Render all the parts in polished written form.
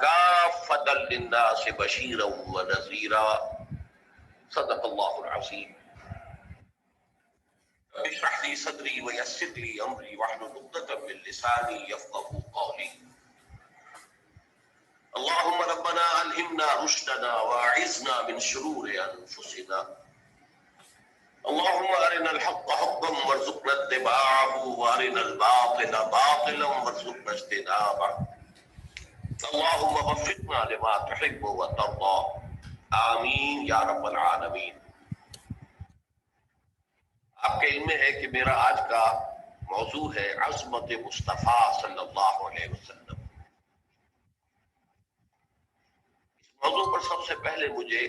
كافة للناس بشيرا ونذيرا صدق الله العظيم. رب اشرح لي صدري ويسر لي امري واحلل عقدة من لساني يفقهوا قولي. اللهم ربنا الهمنا رشدنا واعذنا من شرور انفسنا. اللهم ارنا الحق حقا وارزقنا اتباعه وارنا الباطل باطلا وارزقنا اجتنابه. اللهم وفقنا لما تحب وترضى آمین یا رب العالمین. آپ کے علم میں ہے کہ میرا آج کا موضوع ہے عظمت مصطفیٰ صلی اللہ علیہ وسلم. اس موضوع پر سب سے پہلے مجھے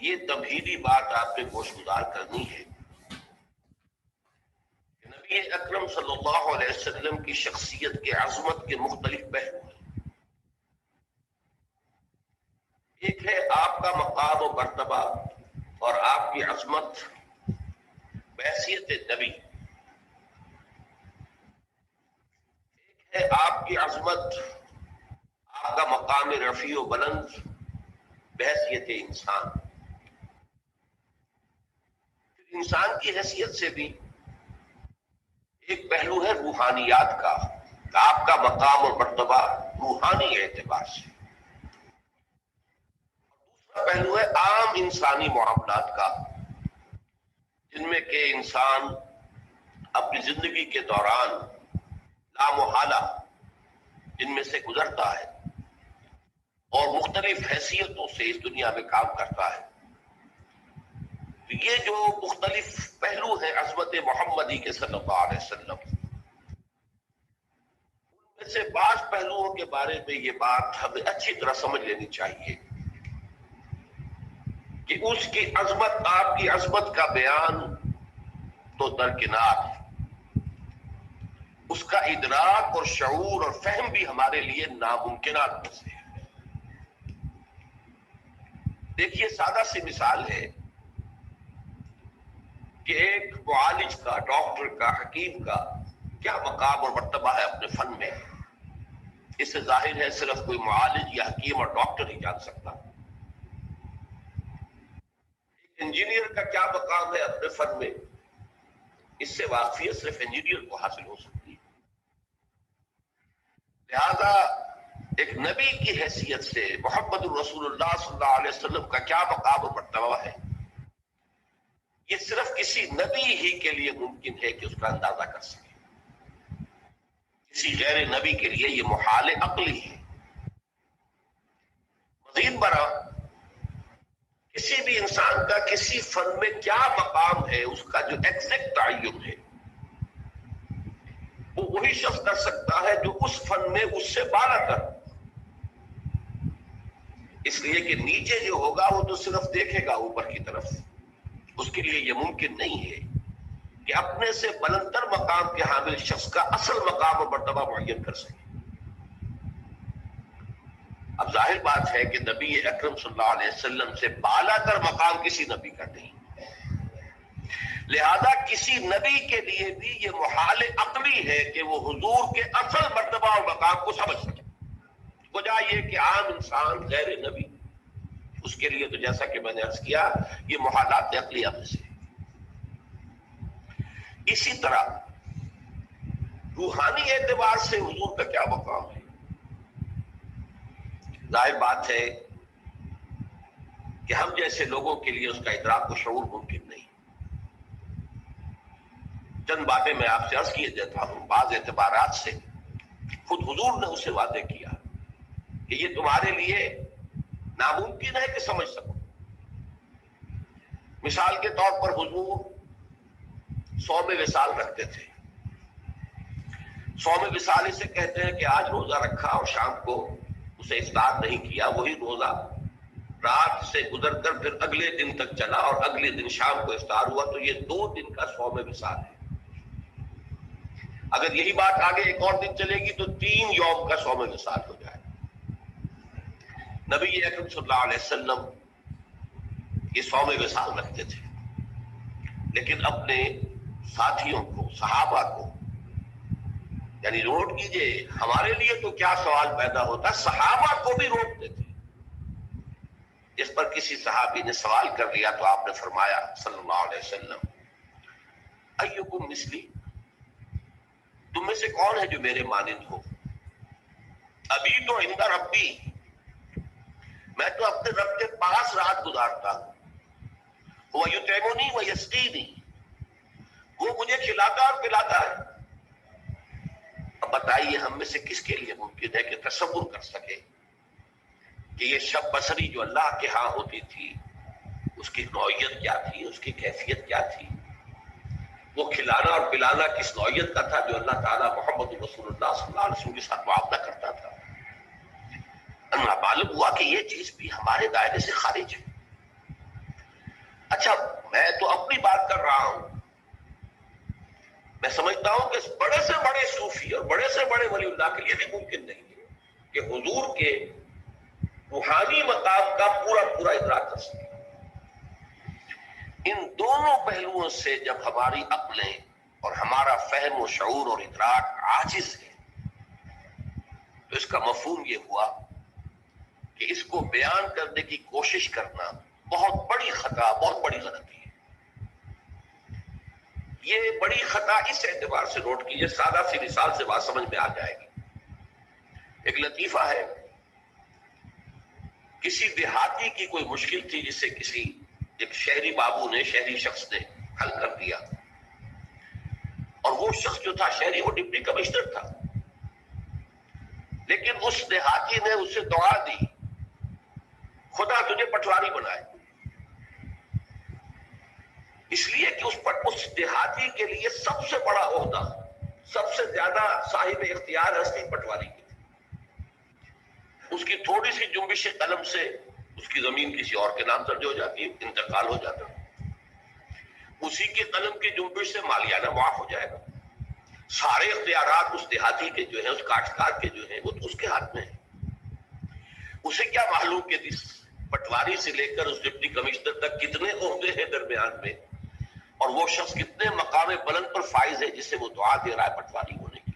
یہ تمہیدی بات آپ پہ گوشگزار کرنی ہے کہ نبی اکرم صلی اللہ علیہ وسلم کی شخصیت کے عظمت کے مختلف پہلو ہیں. ایک ہے آپ کا مقام و مرتبہ اور آپ کی عظمت بحیثیت نبی. ایک ہے آپ کی عظمت، آپ کا مقام رفیع و بلند بحیثیت انسان. انسان کی حیثیت سے بھی ایک پہلو ہے روحانیات کا، آپ کا مقام اور مرتبہ روحانی اعتبار سے. دوسرا پہلو ہے عام انسانی معاملات کا، جن میں کہ انسان اپنی زندگی کے دوران لامحالہ جن میں سے گزرتا ہے اور مختلف حیثیتوں سے اس دنیا میں کام کرتا ہے. یہ جو مختلف پہلو ہیں عظمت محمدی کے صلی اللہ علیہ وسلم، ان میں سے بعض پہلوؤں کے بارے میں یہ بات ہمیں اچھی طرح سمجھ لینی چاہیے کہ اس کی عظمت، آپ کی عظمت کا بیان تو درکنار، اس کا ادراک اور شعور اور فہم بھی ہمارے لیے ناممکنات میں سے ہے. دیکھیے سادہ سی مثال ہے کہ ایک معالج کا، ڈاکٹر کا، حکیم کا کیا مقام اور مرتبہ ہے اپنے فن میں. اس سے ظاہر ہے صرف کوئی معالج یا حکیم اور ڈاکٹر ہی جان سکتا. ایک انجینئر کا کیا مقام ہے اپنے فن میں، اس سے واقفیت صرف انجینئر کو حاصل ہو سکتی ہے. لہذا ایک نبی کی حیثیت سے محمد الرسول اللہ صلی اللہ علیہ وسلم کا کیا مقام اور مرتبہ ہے، یہ صرف کسی نبی ہی کے لیے ممکن ہے کہ اس کا اندازہ کر سکے. کسی غیر نبی کے لیے یہ محال عقلی ہے. مزید برآں کسی بھی انسان کا کسی فن میں کیا مقام ہے، اس کا جو ایگزیکٹ تعین ہے وہ وہی شخص کر سکتا ہے جو اس فن میں اس سے بالا کر. اس لیے کہ نیچے جو ہوگا وہ تو صرف دیکھے گا اوپر کی طرف، اس کے لیے یہ ممکن نہیں ہے کہ اپنے سے بلندتر مقام کے حامل شخص کا اصل مقام و مرتبہ معین کر سکے. اب ظاہر بات ہے کہ نبی اکرم صلی اللہ علیہ وسلم سے بالا تر مقام کسی نبی کا نہیں، لہذا کسی نبی کے لیے بھی یہ محال عقلی ہے کہ وہ حضور کے اصل مرتبہ اور مقام کو سمجھ سکے. وجہ یہ کہ عام انسان غیر نبی، اس کے لیے تو جیسا کہ میں نے عرض کیا یہ محالات عقلیہ میں سے. اسی طرح روحانی اعتبار سے حضور کا کیا مقام ہے. ظاہر بات ہے کہ ہم جیسے لوگوں کے لیے اس کا ادراک و شعور ممکن نہیں. چند باتیں میں آپ سے عرض کیے دیتا ہوں. بعض اعتبارات سے خود حضور نے اسے وعدے کیا کہ یہ تمہارے لیے ناممکن ہے کہ سمجھ سکو. مثال کے طور پر حضور صوم وصال رکھتے تھے. صوم وصال اسے کہتے ہیں کہ آج روزہ رکھا اور شام کو اسے افطار نہیں کیا، وہی روزہ رات سے گزر کر پھر اگلے دن تک چلا اور اگلے دن شام کو افطار ہوا، تو یہ 2 دن کا صوم وصال ہے. اگر یہی بات آگے ایک اور دن چلے گی تو 3 یوم کا صوم وصال ہو جائے. نبی اکرم صلی اللہ علیہ وسلم یہ صوم وصال رکھتے تھے، لیکن اپنے ساتھیوں کو، صحابہ کو یعنی نوٹ کیجئے، ہمارے لیے تو کیا سوال پیدا ہوتا، صحابہ کو بھی روکتے تھے۔ اس پر کسی صحابی نے سوال کر لیا تو آپ نے فرمایا صلی اللہ علیہ وسلم، ایکم مثلی، تم میں سے کون ہے جو میرے مانند ہو؟ ابھی تو عند ربی، میں تو اپنے رب کے پاس رات گزارتا ہوں، وہ یطعمنی و یسقینی، وہ مجھے کھلاتا اور پلاتا ہے۔ اب بتائیے ہم میں سے کس کے لیے ممکن ہے کہ تصور کر سکے کہ یہ شب بصری جو اللہ کے ہاں ہوتی تھی اس کی نوعیت کیا تھی، اس کی کیفیت کیا تھی، وہ کھلانا اور پلانا کس نوعیت کا تھا جو اللہ تعالیٰ محمد رسول اللہ صلی اللہ علیہ وسلم کے ساتھ معاملہ کرتا تھا۔ معلوم ہوا کہ یہ چیز بھی ہمارے دائرے سے خارج ہے۔ اچھا، میں تو اپنی بات کر رہا ہوں، میں سمجھتا ہوں کہ بڑے سے بڑے صوفی اور بڑے سے بڑے ولی اللہ کے لیے بھی ممکن نہیں ہے کہ حضور کے روحانی مقام کا پورا پورا ادراک کر سکے۔ ان دونوں پہلوؤں سے جب ہماری عقلیں اور ہمارا فہم و شعور اور ادراک عاجز ہے تو اس کا مفہوم یہ ہوا کہ اس کو بیان کرنے کی کوشش کرنا بہت بڑی خطا، بہت بڑی غلطی ہے۔ یہ بڑی خطا اس اعتبار سے نوٹ کیجیے، سادہ سی مثال سے بات سمجھ میں آ جائے گی۔ ایک لطیفہ ہے، کسی دیہاتی کی کوئی مشکل تھی جسے کسی ایک شہری بابو نے، شہری شخص نے حل کر دیا، اور وہ شخص جو تھا شہری، وہ ڈپٹی کمشنر تھا، لیکن اس دیہاتی نے اسے دعا دی، خدا تجھے پٹواری بنائے، اس لیے کہ اس دیہاتی کے لیے سب سے بڑا عہدہ، سب سے زیادہ صاحب اختیار ہستی پٹواری کی تھی۔ اس کی تھوڑی سی جنبش قلم سے اس کی زمین کسی اور کے نام درج ہو جاتی، انتقال ہو جاتا، اسی کے قلم کی جنبش سے مالیانہ معاف ہو جائے گا، سارے اختیارات اس دیہاتی کے جو ہیں، اس کاشتکار کے جو ہیں، وہ تو اس کے ہاتھ میں ہیں۔ اسے کیا معلوم کہ اس پٹواری سے لے کر اس ڈپٹی کمشنر تک کتنے عہدے ہیں درمیان میں، اور وہ شخص کتنے مقام بلند پر فائز ہے جس سے وہ دعا دے رہا ہے پٹواری ہونے کی۔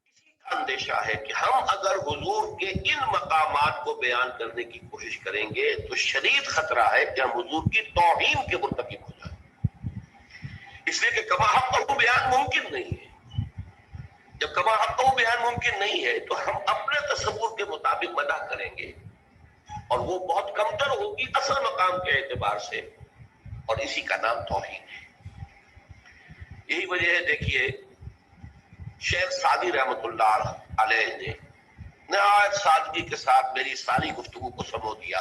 اسی کا اندیشہ ہے کہ ہم اگر حضور کے ان مقامات کو بیان کرنے کی کوشش کریں گے تو شدید خطرہ ہے کہ ہم حضور کی توہین کے مرتکب ہو جائیں، اس لیے کہ کما حق بیان ممکن نہیں ہے۔ جب کما حق بیان ممکن نہیں ہے تو ہم اپنے تصور کے مطابق مدح کریں گے، اور وہ بہت کمتر ہوگی اصل مقام کے اعتبار سے، اور اسی کا نام توہین ہے۔ یہی وجہ ہے، دیکھیے شیخ سعدی رحمۃ اللہ علیہ نے نہایت سادگی کے ساتھ میری ساری گفتگو کو سمو دیا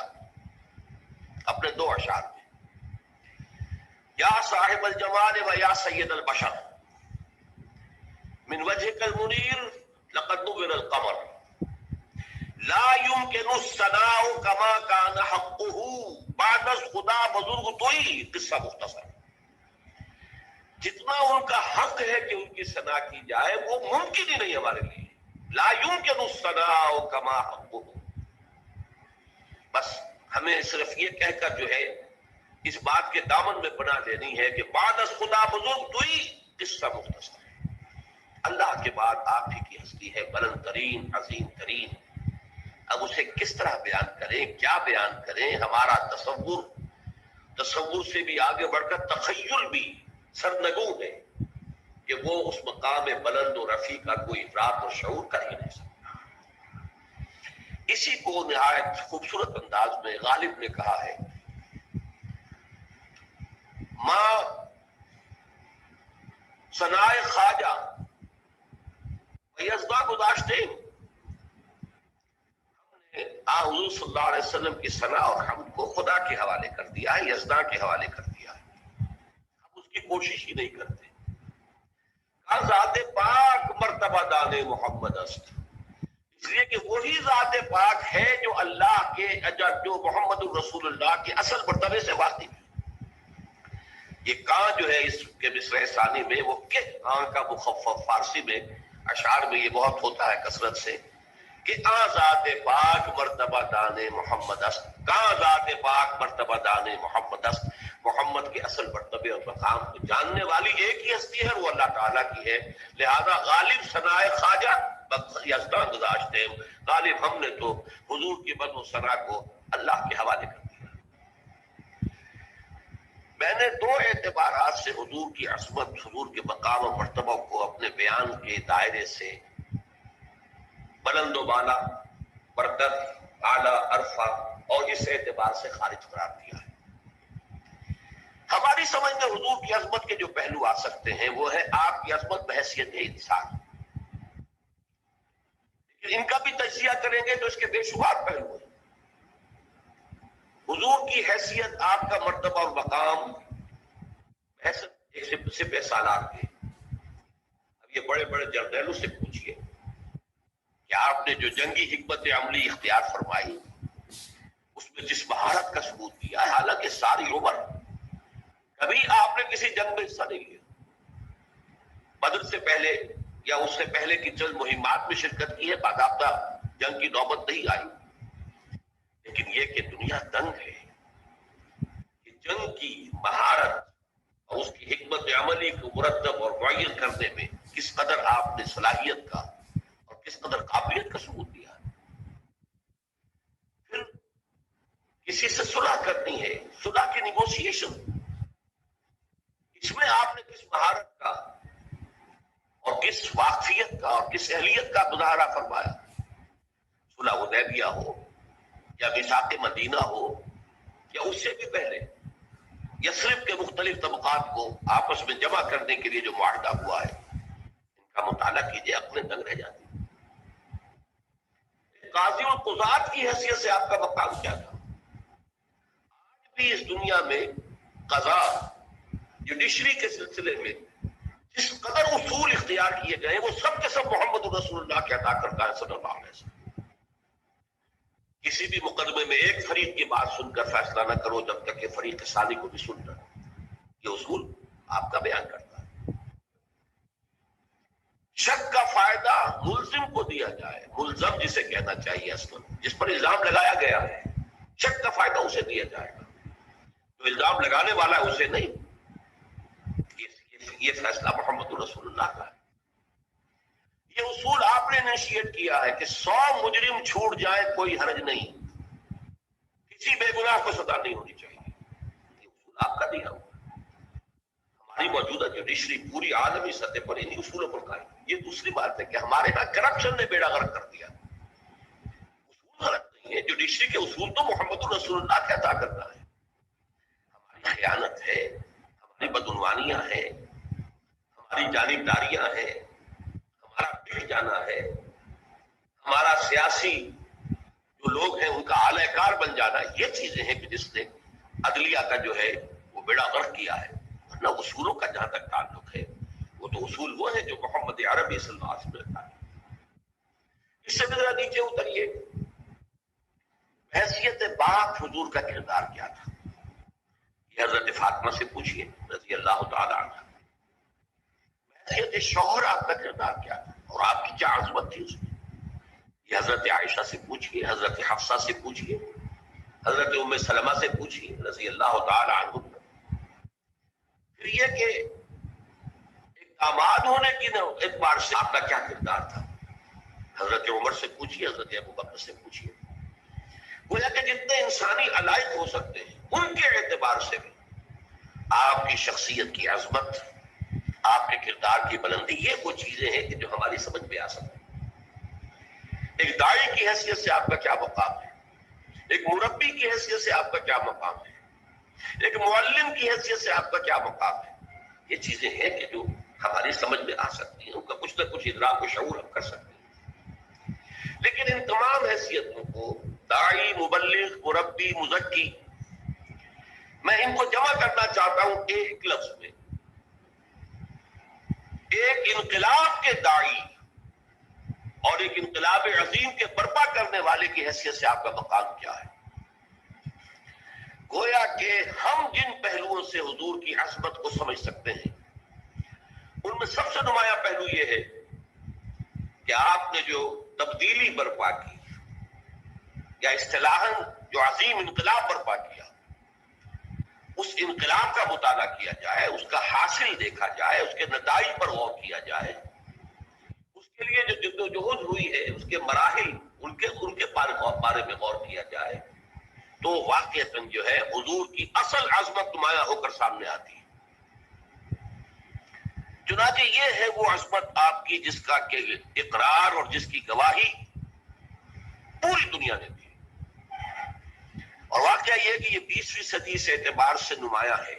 اپنے دو اشعار میں، یا صاحب الجمال و یا سید البشر، من وجهك المنیر لقد نور القمر، لا يمكن الثناء كما كان حقه بعد از خدا بزرگ توئی، قصہ مختصر۔ جتنا ان کا حق ہے کہ ان کی ثنا کی جائے وہ ممکن ہی نہیں ہمارے لیے، لا يمكن الثناء كما حقه۔ بس ہمیں صرف یہ کہہ کر جو ہے اس بات کے دامن میں پناہ لینی ہے کہ بعد از خدا بزرگ توئی، قصہ مختصر۔ اللہ کے بعد آپ ہی کی ہستی ہے بلند ترین، عظیم ترین، اب اسے کس طرح بیان کریں، کیا بیان کریں؟ ہمارا تصور سے بھی آگے بڑھ کر تخیل بھی سرنگوں ہے کہ وہ اس مقام بلند و رفیع کا کوئی ادراک اور شعور کر ہی نہیں سکتا۔ اسی کو نہایت خوبصورت انداز میں غالب نے کہا ہے، ماں ثنائے خواجہ یزداں گزاشتے، حضور صلی اللہ علیہ وسلم کی ثنا اور حمد کو خدا کے حوالے کر دیا ہے، یزداں کے حوالے کر دیا ہے، ہم اس کی کوشش ہی نہیں کرتے۔ کہا ذات پاک مرتبہ دان محمد است، اس لیے کہ وہی ذات پاک ہے جو اللہ کے، جو محمد الرسول اللہ کے اصل مرتبے سے واقف ہے۔ یہ کاں جو ہے اس کے مصرع ثانی میں، وہ کہ کاں کا مخفف فارسی میں اشعار میں یہ بہت ہوتا ہے کثرت سے، کہ ذات پاک مرتبہ دان محمد است، کہاں ذات پاک مرتبہ دان محمد است، محمد کے اصل مرتبے اور مقام کو جاننے والی ایک ہی ہستی ہے، وہ اللہ تعالیٰ کی ہے. لہذا غالب ثنائے خواجہ یزداں گزاشتے ہیں، غالب ہم نے تو حضور کی مدح و ثنا کو اللہ کے حوالے کر دیا. میں نے دو اعتبارات سے حضور کی عظمت، حضور کے مقام و مرتبہ کو اپنے بیان کے دائرے سے بلند و بالا، برکت، اعلیٰ، عرفہ اور اس اعتبار سے خارج قرار دیا ہے. ہماری سمجھ میں حضور کی عظمت کے جو پہلو آ سکتے ہیں وہ ہے آپ کی عظمت بحیثیت انسان. ان کا بھی تجزیہ کریں گے تو اس کے بے شمار پہلو ہیں. حضور کی حیثیت، آپ کا مرتبہ اور مقام ایک سپہ سالار کے. اب یہ بڑے بڑے جرنیلوں سے پوچھئے کہ آپ نے جو جنگی حکمت عملی اختیار فرمائی اس میں جس مہارت کا ثبوت کیا ہے، حالانکہ ساری عمر کبھی آپ نے کسی جنگ میں حصہ نہیں لیا. بدر سے پہلے یا اس سے پہلے کی چند مہمات میں شرکت کی ہے، باضابطہ جنگ کی نوبت نہیں آئی. لیکن یہ کہ دنیا تنگ ہے کہ جنگ کی مہارت اور اس کی حکمت عملی کو مرتب اور معین کرنے میں کس قدر آپ نے صلاحیت کا اور کس قدر قابلیت کا ثبوت دیا. پھر کسی سے صلح کرنی ہے، صلح کی نیگوشیشن، اس میں آپ نے کس مہارت کا اور کس واقفیت کا اور کس اہلیت کا مظاہرہ فرمایا. صلح حدیبیہ ہو یا میثاق مدینہ ہو یا اس سے بھی پہلے یثرب کے مختلف طبقات کو آپس میں جمع کرنے کے لیے جو معاہدہ ہوا ہے، ان کا مطالعہ کیجیے، عقلیں دنگ رہ جاتی. قاضی القضات کی حیثیت سے آپ کا مقام کیا تھا؟ آج بھی اس دنیا میں قضاء، جوڈیشری کے سلسلے میں جس قدر اصول اختیار کیے گئے وہ سب کے سب محمد رسول اللہ کے عطا کرتا ہے صلی اللہ علیہ وسلم. کسی بھی مقدمے میں ایک فریق کی بات سن کر فیصلہ نہ کرو جب تک کہ فریق ثانی کو بھی سن لو. یہ اصول آپ کا بیان کرتا ہے. شک کا فائدہ ملزم کو دیا جائے، ملزم جسے کہنا چاہیے اصلا، جس پر الزام لگایا گیا ہے، شک کا فائدہ اسے دیا جائے گا. جو الزام لگانے والا ہے اسے نہیں. یہ فیصلہ محمد رسول اللہ کا ہے. یہ اصول آپ نے انیشیٹ کیا ہے کہ 100 مجرم چھوٹ جائے کوئی حرج نہیں، کسی بے گناہ کو سزا نہیں ہونی چاہیے. یہ اصول آپ کا دیا ہوا. ہماری موجودہ جوڈیشری پوری عالمی سطح پر انہی اصولوں پر قائم. یہ دوسری بات ہے کہ ہمارے یہاں کرپشن نے بیڑا غرق کر دیا. اصول غلط نہیں ہے، جوڈیشری کے اصول تو محمد رسول اللہ کا عطا کرنا ہے. ہماری خیانت ہے، ہماری بدعنوانیاں ہیں، ہماری جانبداریاں ہیں، ہمارا بک جانا ہے، ہمارا سیاسی جو لوگ ہیں ان کا اعلی کار بن جانا، یہ چیزیں ہیں کہ جس نے عدلیہ کا جو ہے وہ بیڑا غرق کیا ہے. ورنہ اصولوں کا جہاں تک تعلق ہے وہ تو اصول وہ ہیں جو محمد عربی صلی اللہ علیہ وسلم نے. اس سے بھی ذرا نیچے اتریے. حیثیت پاک حضور کا کردار کیا تھا؟ یہ حضرت فاطمہ سے پوچھئے رضی اللہ تعالی عنہ. حیثیت شوہر آپ کا کردار کیا تھا اور آپ کی کیا عظمت تھی اس میں؟ یہ حضرت عائشہ سے پوچھئے، حضرت حفصہ سے پوچھئے، حضرت ام سلمہ سے پوچھئے رضی اللہ تعالی عنہ. پھر یہ کہ ایک داماد ہونے کی اعتبار سے آپ کا کیا کردار تھا؟ حضرت عمر سے پوچھئے، حضرت ابو بکر سے پوچھئے. گویا کہ جتنے انسانی علائق ہو سکتے ہیں ان کے اعتبار سے بھی آپ کی شخصیت کی عظمت، آپ کے کردار کی بلندی، یہ وہ چیزیں ہیں کہ جو ہماری سمجھ میں آ سکتی. ایک داعی کی حیثیت سے آپ کا کیا مقام ہے، ایک مربی کی حیثیت سے آپ کا کیا مقام ہے، ایک معلم کی حیثیت سے آپ کا کیا مقام ہے. یہ چیزیں ہیں کہ جو ہماری سمجھ میں آ سکتی ہیں، ان کا کچھ نہ کچھ ادراک و شعور ہم کر سکتے ہیں. لیکن ان تمام حیثیتوں کو داعی، مبلغ، مربی، مزکی، میں ان کو جمع کرنا چاہتا ہوں ایک لفظ میں. ایک انقلاب کے داعی اور ایک انقلاب عظیم کے برپا کرنے والے کی حیثیت سے آپ کا مقام کیا ہے؟ گویا کہ ہم جن پہلوؤں سے حضور کی عظمت کو سمجھ سکتے ہیں ان میں سب سے نمایاں پہلو یہ ہے کہ آپ نے جو تبدیلی برپا کی یا اصطلاحاً جو عظیم انقلاب برپا کیا، اس انقلاب کا مطالعہ کیا جائے، اس کا حاصل دیکھا جائے، اس کے نتائج پر غور کیا جائے، اس کے لیے جو جدوجہد ہوئی ہے اس کے مراحل ان کے بارے میں غور کیا جائے، تو واقعتاً جو ہے حضور کی اصل عظمت نمایاں ہو کر سامنے آتی ہے۔ چنانچہ یہ ہے وہ عظمت آپ کی جس کا کہ اقرار اور جس کی گواہی پوری دنیا نے دی، اور واقعہ یہ کہ یہ 20ویں صدی سے اعتبار سے نمایاں ہے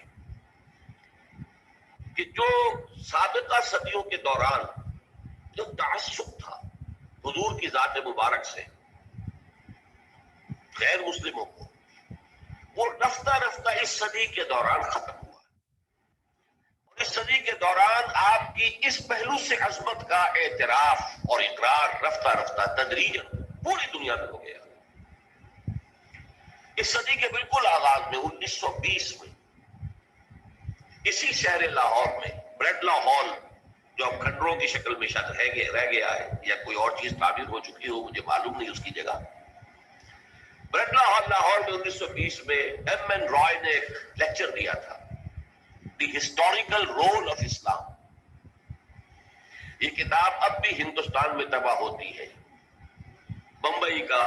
کہ جو سابقہ صدیوں کے دوران جو تعصب تھا حضور کی ذات مبارک سے غیر مسلموں کو، وہ رفتہ رفتہ اس صدی کے دوران ختم ہوا، اور اس صدی کے دوران آپ کی اس پہلو سے عظمت کا اعتراف اور اقرار رفتہ رفتہ تدریجاً پوری دنیا میں ہو گیا۔ اس صدی کے بالکل آغاز میں 1920 میں اسی شہر لاہور میں بریڈلا ہال، جو اب کھنڈروں کی شکل میں شاید رہ گیا ہے یا کوئی اور چیز تعمیر ہو چکی ہو، مجھے معلوم نہیں اس کی جگہ، بریڈلا ہال لاہور میں 1920 میں ایم این رائے نے ایک لیکچر دیا تھا، دی ہسٹوریکل رول آف اسلام۔ یہ کتاب اب بھی ہندوستان میں طبع ہوتی ہے، بمبئی کا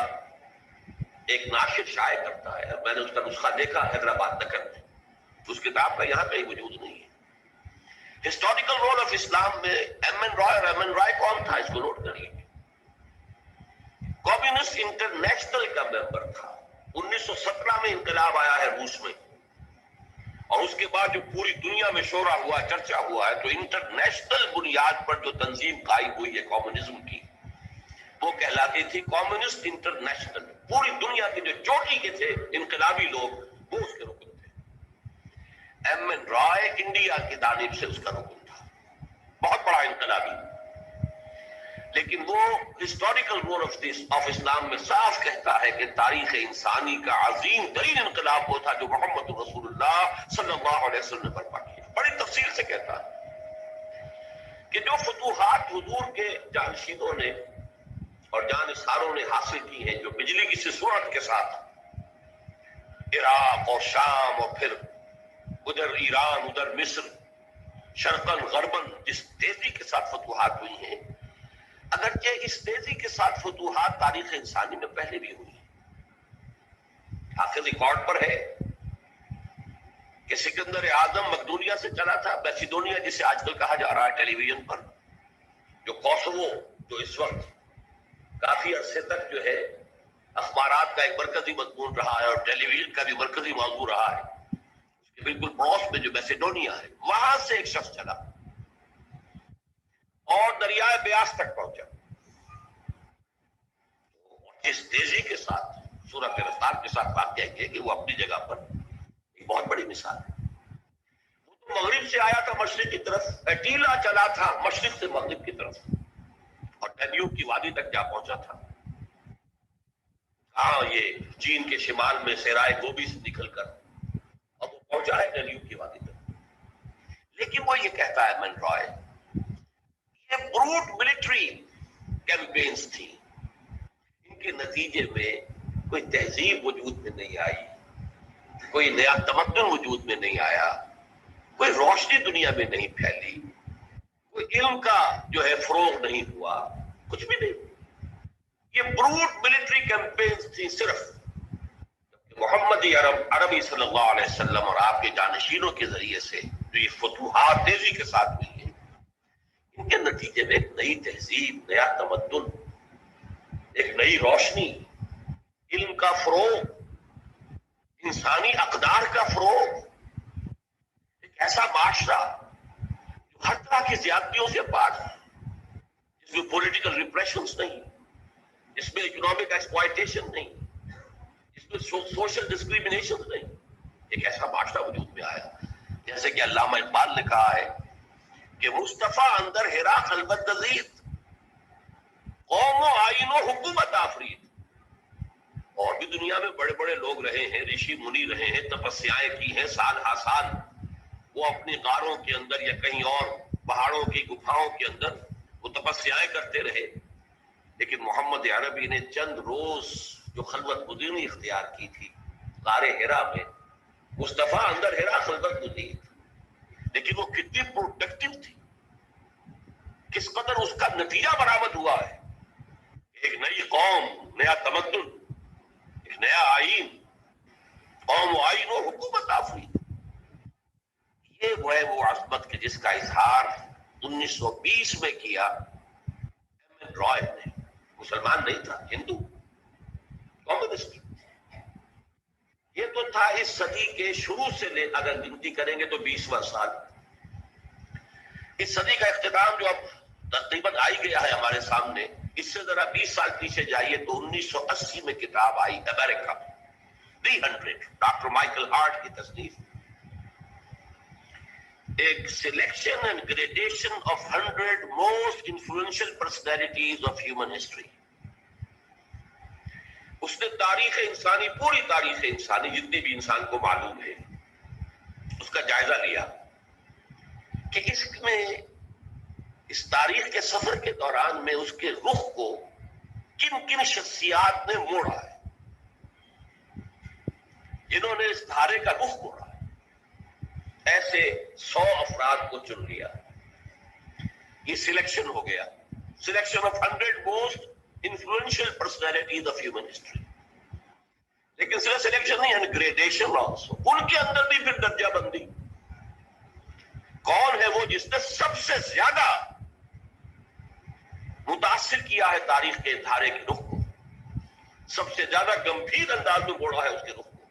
ایک ناشر شائع کرتا ہے، میں نے اس کا نسخہ دیکھا حیدرآباد دکن میں، اس کتاب کا یہاں کہیں وجود نہیں ہے۔ ہسٹوریکل رول آف اسلام میں ایم این رائے، اور ایم این رائے کون تھا اس کو نوٹ کریے، کمیونسٹ انٹرنیشنل کا ممبر تھا۔ 1917 میں انقلاب آیا ہے روس میں، اور اس کے بعد جو پوری دنیا میں شورا ہوا، چرچا ہوا ہے، تو انٹرنیشنل بنیاد پر جو تنظیم قائم ہوئی ہے کمیونزم کی، وہ کہلاتی تھی کمیونسٹ انٹرنیشنل۔ پوری دنیا کے جو چوٹی کے تھے انقلابی لوگ، وہ اس کے رکن تھے۔ ایم این رائے انڈیا کی جانب سے اس کا رکن تھا، بہت بڑا انقلابی، لیکن وہ ہسٹوریکل رول آف اسلام میں صاف کہتا ہے کہ تاریخ انسانی کا عظیم ترین انقلاب وہ تھا جو محمد رسول اللہ صلی اللہ علیہ وسلم نے برپا کیا۔ بڑی تفصیل سے کہتا ہے کہ جو فتوحات حضور کے جانشینوں نے اور جانثاروں نے حاصل کی ہیں، جو بجلی کی سرعت کے ساتھ عراق اور شام اور پھر ادھر ایران، ادھر مصر، شرقاً غرباً جس تیزی کے ساتھ فتوحات ہوئی ہیں، اگرچہ اس تیزی کے ساتھ فتوحات تاریخ انسانی میں پہلے بھی ہوئی ہیں۔ آخر ریکارڈ پر ہے کہ سکندر اعظم مقدونیہ سے چلا تھا، میسیڈونیا جسے آج کل کہا جا رہا ہے ٹیلی ویژن پر، جو کوسوو، جو اس وقت کافی عرصے تک جو ہے اخبارات کا ایک مرکزی مضمون رہا ہے اور ٹیلی ویژن کا بھی مرکزی موضوع رہا ہے، اس کے بالکل پڑوس میں جو میسیڈونیا ہے، وہاں سے ایک شخص چلا اور دریائے بیاس تک پہنچا۔ اس تیزی کے ساتھ، صورت رفتار کے ساتھ واقعہ یہ کہ وہ اپنی جگہ پر ایک بہت بڑی مثال ہے۔ وہ تو مغرب سے آیا تھا مشرق کی طرف، اٹیلا چلا تھا مشرق سے مغرب کی طرف، اور ڈینیوب کی وادی تک جا پہنچا تھا۔ ہاں، یہ چین کے شمال میں صحرائے گوبی سے نکل کر اب وہ پہنچا ہے ڈینیوب کی وادی تک۔ لیکن وہ یہ کہتا ہے من رائے، یہ بروٹ ملٹری کیمپینز تھی، ان کے نتیجے میں کوئی تہذیب وجود میں نہیں آئی، کوئی نیا تمدن وجود میں نہیں آیا، کوئی روشنی دنیا میں نہیں پھیلی، کوئی علم کا جو ہے فروغ نہیں ہوا، کچھ بھی نہیں۔ یہ بروٹ ملٹری کیمپینز تھی صرف محمد عربی صلی اللہ علیہ وسلم اور آپ کے جانشینوں کے ذریعے سے جو یہ فتوحات تیزی کے ساتھ ہوئی ہیں، ان کے نتیجے میں ایک نئی تہذیب، نیا تمدن، ایک نئی روشنی، علم کا فروغ، انسانی اقدار کا فروغ، ایک ایسا معاشرہ جو ہر طرح کی زیادتیوں سے پاک ہے، جس میں پولیٹیکل ریپریشنز نہیں، جس میں اکنامک ایکسپلائٹیشن نہیں، جس میں سوشل ڈسکریمنیشن نہیں، ایک ایسا معاشرہ وجود میں آیا۔ جیسے کہ علامہ اقبال نے کہا ہے کہ مصطفیٰ اندر ہرا خلوت گزید، قوم و آئین و حکومت آفرید۔ اور بھی دنیا میں بڑے بڑے لوگ رہے ہیں، رشی منی رہے ہیں، تپسیائیں کی ہیں سال ہا سال، وہ اپنی غاروں کے اندر یا کہیں اور پہاڑوں کی گفاؤں کے اندر وہ تپسیائیں کرتے رہے، لیکن محمد عربی نے چند روز جو خلوت گزینی اختیار کی تھی غار ہرا میں، مصطفیٰ اندر ہرا خلوت گزیر، لیکن وہ کتنی پروڈکٹیو تھی، کس قدر اس کا نتیجہ برآمد ہوا ہے، ایک نئی قوم، نیا تمدن، ایک نیا آئین، قوم و آئین و حکومت آفرید۔ یہ وہ ہے وہ عظمت کہ جس کا اظہار 1920 میں کیا ایم این رائے نے۔ مسلمان نہیں تھا، ہندو، کمیونسٹ۔ یہ تو تھا اس صدی کے شروع سے لے، اگر گنتی کریں گے تو 20واں سال۔ اس صدی کا اختتام جو اب تقریباً آئی گیا ہے ہمارے سامنے، اس سے ذرا 20 سال پیچھے جائیے تو 1980 میں کتاب آئی امریکہ 300، ڈاکٹر مائیکل ہارٹ کی تصنیف، ایک selection and gradation of 100 most influential personalities of human history. اس نے تاریخ انسانی، پوری تاریخ انسانی جتنی بھی انسان کو معلوم ہے، اس کا جائزہ لیا کہ اس میں، اس تاریخ کے سفر کے دوران میں اس کے رخ کو کن کن شخصیات نے موڑا ہے، جنہوں نے اس دھارے کا رخ موڑا ہے۔ ایسے 100 افراد کو چن لیا، یہ سلیکشن ہو گیا، selection of 100 most influential personalities of human history. لیکن صرف سلیکشن نہیں ہے، گریڈیشن آلسو، ان کے اندر بھی پھر درجہ بندی۔ کون ہے وہ جس نے سب سے زیادہ متاثر کیا ہے تاریخ کے دھارے کے رخ کو، سب سے زیادہ گمبھیر انداز میں موڑا ہے اس کے رخ کو،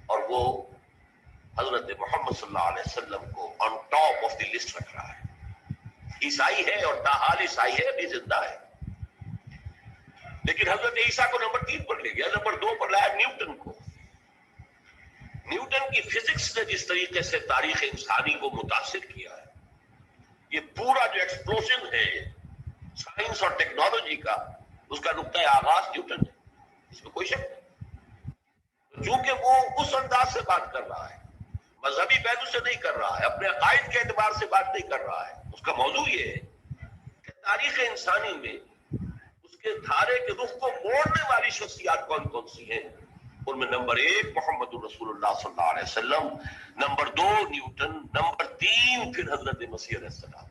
اور وہ حضرت محمد صلی اللہ علیہ وسلم کو on top of the list رکھ رہا ہے۔ عیسائی ہے اور تاحال عیسائی ہے، ابھی زندہ ہے، لیکن حضرت عیسیٰ کو نمبر 3 پر لے گیا، نمبر 2 پر لایا نیوٹن کو۔ نیوٹن کی فزکس نے جس طریقے سے تاریخ انسانی کو متاثر کیا ہے، یہ پورا جو ایکسپلوژن ہے سائنس اور ٹیکنالوجی کا، اس کا نقطۂ آغاز نیوٹن ہے، اس میں کوئی شک نہیں۔ چونکہ وہ اس انداز سے بات کر رہا ہے، مذہبی پہلو سے نہیں کر رہا ہے، اپنے عقائد کے اعتبار سے بات نہیں کر رہا ہے، اس کا موضوع یہ ہے کہ تاریخ انسانی میں اس کے دھارے کے رخ کو موڑنے والی شخصیات کون کون سی ہیں۔ ان میں نمبر 1 محمد رسول اللہ صلی اللہ علیہ وسلم، نمبر 2 نیوٹن، نمبر 3 پھر حضرت مسیح علیہ السلام،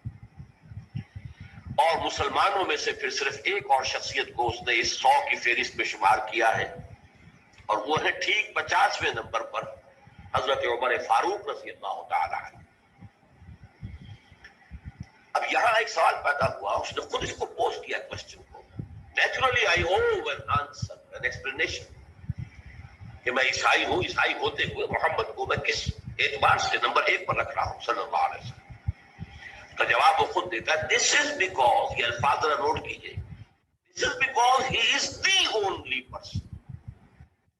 اور مسلمانوں میں سے پھر صرف ایک اور شخصیت کو اس نے اس 100 کی فہرست میں شمار کیا ہے، اور وہ ہے ٹھیک 50ویں نمبر پر حضرت عمر فاروق رضی اللہ تعالی عنہ۔ اب یہاں ایک سوال پیدا ہوا، اس نے خود اس کو پوز کیا کوسچن کو، naturally I O an answer, an explanation, کہ میں عیسائی ہوں، عیسائی ہوتے ہوئے محمد کو میں کس اعتبار سے نمبر 1 پر رکھ رہا ہوں صلی اللہ علیہ وسلم۔ اس کا جواب وہ خود دیتا ہے، دس از بیکاز، یہ الفاظ ذرا نوٹ کیجئے، this is because he is the only person,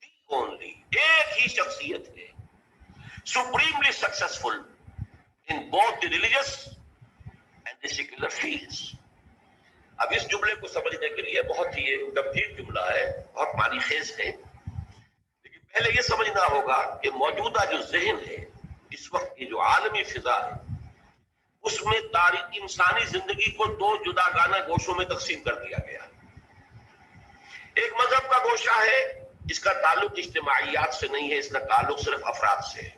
the only, ایک ہی شخصیت ہے supremely successful in both the religious and the secular fields۔ اب اس جملے کو سمجھنے کے لیے بہت ہی گمبھیر جملہ ہے، بہت معنی خیز ہے، لیکن پہلے یہ سمجھنا ہوگا کہ موجودہ جو ذہن ہے، اس وقت کی جو عالمی فضا ہے، اس میں تاریخ انسانی زندگی کو 2 جداگانہ گوشوں میں تقسیم کر دیا گیا۔ ایک مذہب کا گوشہ ہے جس کا تعلق اجتماعیات سے نہیں ہے، اس کا تعلق صرف افراد سے ہے۔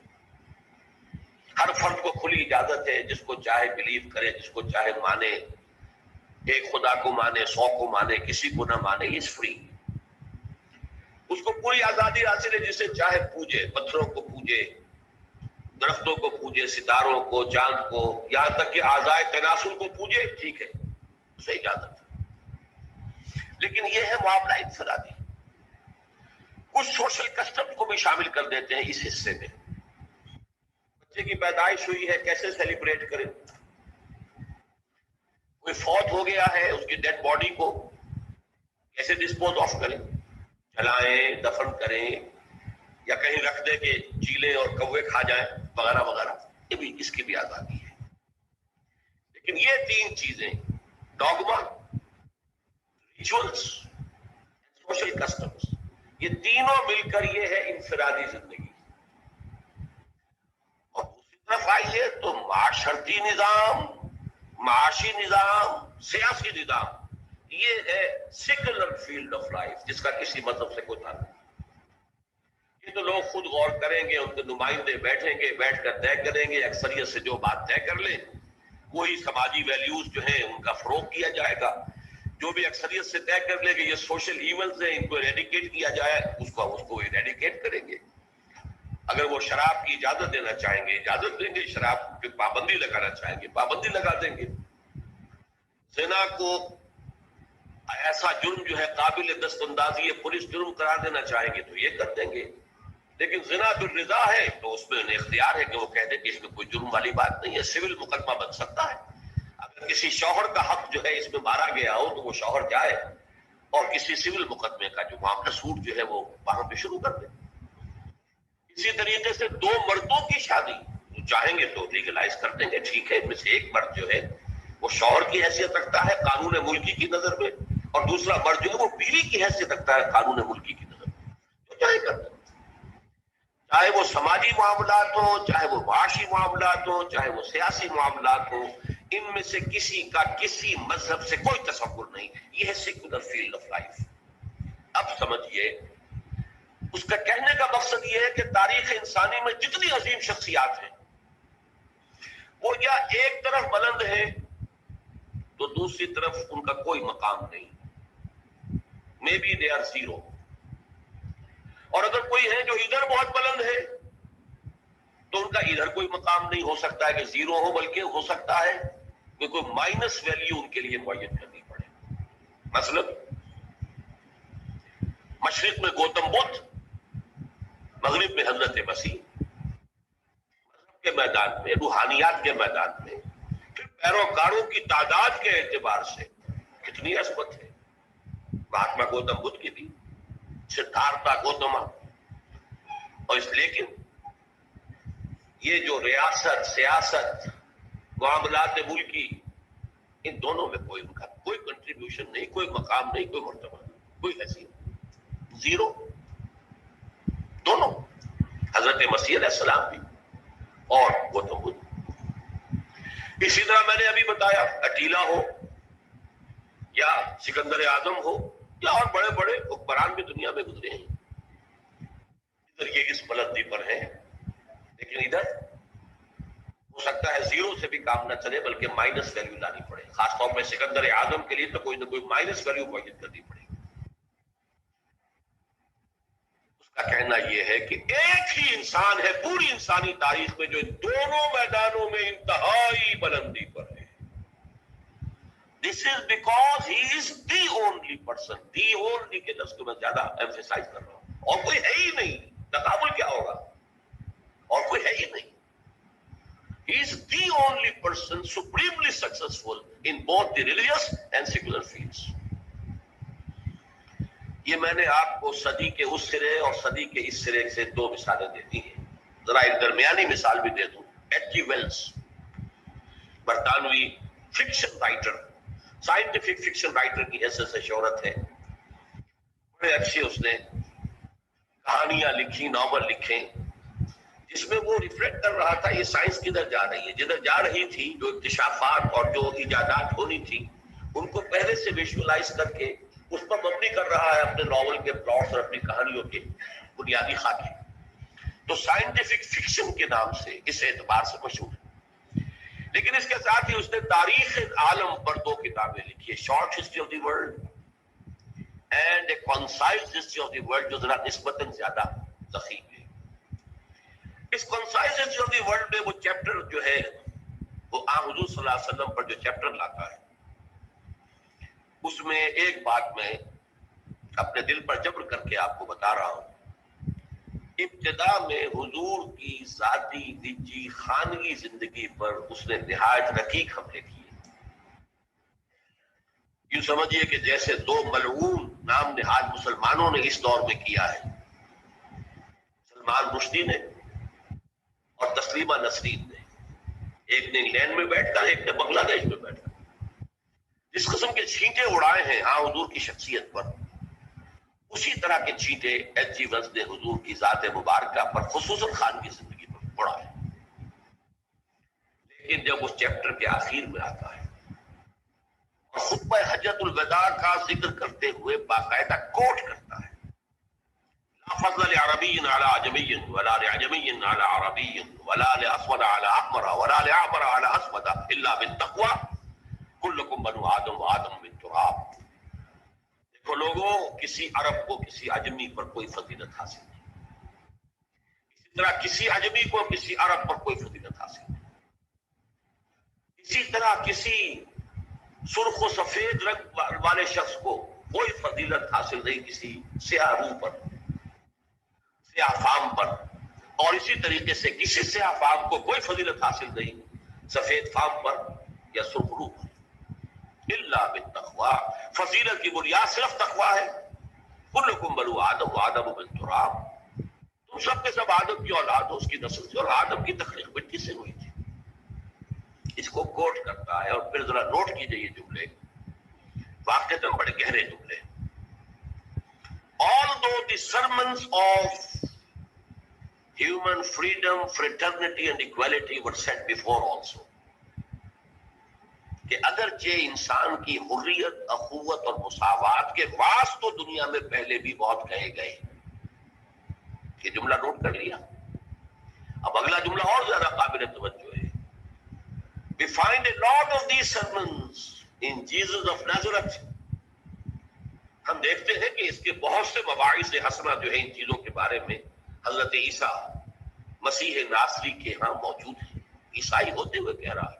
ہر فرد کو کھلی اجازت ہے، جس کو چاہے بلیو کرے، جس کو چاہے مانے، ایک خدا کو مانے، 100 کو مانے، کسی کو نہ مانے، از فری، اس کو پوری آزادی حاصل ہے، جسے چاہے پوجے، پتھروں کو پوجے، درختوں کو پوجے، ستاروں کو، چاند کو، یہاں تک کہ اعضائے تناسل کو پوجے، ٹھیک ہے، اسے اجازت ہے۔ لیکن یہ ہے معاملہ انفرادی، کچھ سوشل کسٹم کو بھی شامل کر دیتے ہیں اس حصے میں۔ بچے کی پیدائش ہوئی ہے، کیسے سیلیبریٹ کریں؟ کوئی فوت ہو گیا ہے، اس کی ڈیڈ باڈی کو کیسے ڈسپوز آف کریں؟ جلائیں، دفن کریں، یا کہیں رکھ دیں کہ چیلے اور کوے کھا جائیں، وغیرہ وغیرہ، یہ بھی اس کی بھی آزادی ہے۔ لیکن یہ 3 چیزیں، ڈوگما، ریچولز، سوشل کسٹمز، یہ تینوں مل کر یہ ہے انفرادی زندگی۔ اور دوسری طرف آئیے تو معاشرتی نظام، معاشی نظام، سیاسی نظام، یہ ہے سیکولر فیلڈ آف لائف، جس کا کسی مذہب سے کوئی تعلق نہیں۔ یہ تو لوگ خود غور کریں گے، ان کے نمائندے بیٹھیں گے، بیٹھ کر طے کریں گے، اکثریت سے جو بات طے کر لیں وہی سماجی ویلیوز جو ہیں ان کا فروغ کیا جائے گا۔ جو بھی اکثریت سے طے کر لے کہ یہ سوشل ایونز ہیں، ان کو ایریڈیکیٹ کیا جائے، اس کو ایریڈیکیٹ کریں گے۔ اگر وہ شراب کی اجازت دینا چاہیں گے اجازت دیں گے، شراب پہ پابندی لگانا چاہیں گے پابندی لگا دیں گے۔ زنا کو ایسا جرم جو ہے قابل دست اندازی پولیس جرم قرار دینا چاہیں گے تو یہ کر دیں گے۔ لیکن زنا بالرضا ہے تو اس میں انہیں اختیار ہے کہ وہ کہہ دیں کہ اس میں کوئی جرم والی بات نہیں ہے، سول مقدمہ بن سکتا ہے۔ اگر کسی شوہر کا حق جو ہے اس میں مارا گیا ہو تو وہ شوہر جائے اور کسی سول مقدمے کا جو معاملہ سوٹ جو ہے وہ وہاں پہ شروع کر دے۔ اسی طریقے سے دو مردوں کی شادی چاہیں گے تو لیگلائز کر دیں گے، ٹھیک ہے، ان میں سے ایک مرد جو ہے وہ شوہر کی حیثیت رکھتا ہے قانون ملکی کی نظر میں، اور دوسرا مرد جو ہے وہ بیوی کی حیثیت رکھتا ہے قانون ملکی کی نظر میں، جو چاہے کر دیں، چاہے وہ سماجی معاملات ہوں، چاہے وہ معاشی معاملات ہوں، چاہے وہ سیاسی معاملات ہوں، ان میں سے کسی کا کسی مذہب سے کوئی تصور نہیں، یہ ہے سیکولر فیلڈ آف لائف۔ اب سمجھیے اس کا کہنے کا مقصد یہ ہے کہ تاریخ انسانی میں جتنی عظیم شخصیات ہیں وہ یا ایک طرف بلند ہیں تو دوسری طرف ان کا کوئی مقام نہیں، maybe they are zero, اور اگر کوئی ہے جو ادھر بہت بلند ہے تو ان کا ادھر کوئی مقام نہیں ہو سکتا ہے کہ زیرو ہو، بلکہ ہو سکتا ہے کہ کوئی مائنس ویلیو ان کے لیے معین کرنی پڑے۔ مثلا مشرق میں گوتم بدھ، مغرب میں حضرت مسیح، مذہب کے میدان میں، روحانیات کے میدان میں، پھر پیروکاروں کی تعداد کے اعتبار سے کتنی عظمت ہے۔ مہاتما گوتم بدھ کی بھی، سدھارتھا گوتما، اور لیکن یہ جو ریاست، سیاست، معاملات ملکی، ان دونوں میں کوئی ان کا کوئی کنٹریبیوشن نہیں، کوئی مقام نہیں، کوئی مرتبہ نہیں، کوئی حیثیت، زیرو، دونوں، حضرت مسیح علیہ السلام بھی اور گوتم بدھ۔ اسی طرح میں نے ابھی بتایا اٹیلا ہو یا سکندر اعظم ہو یا اور بڑے بڑے حکمران بھی دنیا میں گزرے ہیں، ادھر یہ اس بلندی پر ہیں، لیکن ادھر ہو سکتا ہے زیرو سے بھی کام نہ چلے بلکہ مائنس ویلیو لانی پڑے، خاص طور پہ سکندر اعظم کے لیے تو کوئی نہ کوئی مائنس ویلیو معین کرنی پڑے۔ اس کا کہنا یہ ہے کہ ایک ہی انسان ہے پوری انسانی تاریخ میں جو ان دونوں میدانوں میں انتہائی بلندی پر ہے۔ This is because he is the only person، the only کے لفظ کو میں زیادہ ایمفیسائز کر رہا ہوں، اور کوئی ہے ہی نہیں، تقابل کیا ہوگا، اور کوئی ہے ہی نہیں۔ He is the only person supremely successful in both the religious and secular fields۔ یہ میں نے آپ کو صدی کے اس سرے اور صدی کے اس سرے سے دو مثالیں دے دی ہیں، ذرا ایک درمیانی مثال بھی دے دوں۔ ایچ جی ویلز، برطانوی fiction writer, scientific fiction writer کی حیثیت سے شہرت ہے، بڑے اچھے اس نے کہانیاں لکھی، ناول لکھے، جس میں وہ ریفلیکٹ کر رہا تھا یہ سائنس کدھر جا رہی ہے، جدھر جا رہی تھی، جو اکتشافات اور جو ایجادات ہونی تھی ان کو پہلے سے ویژولائز کر کے اس پر مبنی کر رہا ہے اپنے ناول کے پلاٹس اور اپنی کہانیوں کے بنیادی خاکے۔ تو سائنٹیفک فکشن کے نام سے اس اعتبار سے مشہور ہے، لیکن اس کے ساتھ ہی اس نے تاریخ عالم پر دو کتابیں لکھی ہے، short history of the world and a concise history of the world, جو ذرا نسبتاً زیادہ ضخیم ہے۔ اس concise history of the world میں وہ چیپٹر جو ہے وہ حضور صلی اللہ علیہ وسلم پر جو چیپٹر لاتا ہے، اس میں ایک بات میں اپنے دل پر جبر کر کے آپ کو بتا رہا ہوں۔ ابتدا میں حضور کی ذاتی نجی خانگی زندگی پر اس نے نہایت رقیق حملے کیے، یوں سمجھیے کہ جیسے دو ملعون نام نہاد مسلمانوں نے اس دور میں کیا ہے، سلمان رشدی نے اور تسلیمہ نسرین نے، ایک نے انگلینڈ میں بیٹھ کر، ایک نے بنگلہ دیش میں بیٹھ کر جس قسم کے چھینٹے اڑائے ہیں حضور کی شخصیت پر، اسی طرح کے چھینٹے ایچ جی ویلز نے حضور کی ذات مبارکہ پر خصوصاً خانگی زندگی پر اڑائے۔ لیکن جب اس چیپٹر کے آخر میں آتا ہے اور خطبہ حجۃ الوداع کا ذکر کرتے ہوئے باقاعدہ کوٹ کرتا ہے، فضل لعربی علی عجمی ولا لعجمی علی عربی ولا لاسود علی احمر ولا لاعمر علی اسود الا بالتقوی کلکم بنو آدم وآدم من تراب. دیکھو لوگوں، کسی عرب کو کسی عجمی پر کوئی فضیلت حاصل نہیں، اسی طرح کسی عجمی کو کسی عرب پر کوئی فضیلت حاصل نہیں، اسی طرح کسی سرخ و سفید رنگ والے شخص کو کوئی فضیلت حاصل نہیں کسی سیاہ روح پر، سیاہ فام پر، اور اسی طریقے سے کسی سیاہ فام کو کوئی فضیلت حاصل نہیں سفید فام پر یا سرخ روح پر، الا بالتقوی. فضیلت کی بنیاد صرف تقوی ہے. کلکم بنو آدم وآدم من تراب، تم سب کے سب آدم کی اولاد ہو، اس کی نسل سے، اور آدم کی تخلیق مٹی سے ہوئی تھی. اس کو کوٹ کرتا ہے، اور پھر ذرا نوٹ کیجئے یہ جملے، واقعتاً بڑے گہرے جملے. Although the sermons of human freedom, fraternity and equality were set before also، کہ اگرچہ انسان کی حریت، اخوت اور مساوات کے واس تو دنیا میں پہلے بھی بہت کہے گئے. یہ جملہ نوٹ کر لیا. اب اگلا جملہ اور زیادہ قابل توجہ ہے. We find a lot of these sermons in Jesus of Nazareth. ہم دیکھتے ہیں کہ اس کے بہت سے مباحث حسنہ جو ہیں ان چیزوں کے بارے میں حضرت عیسیٰ مسیح ناصری کے ہاں موجود ہیں. عیسائی ہوتے ہوئے کہہ رہا ہے.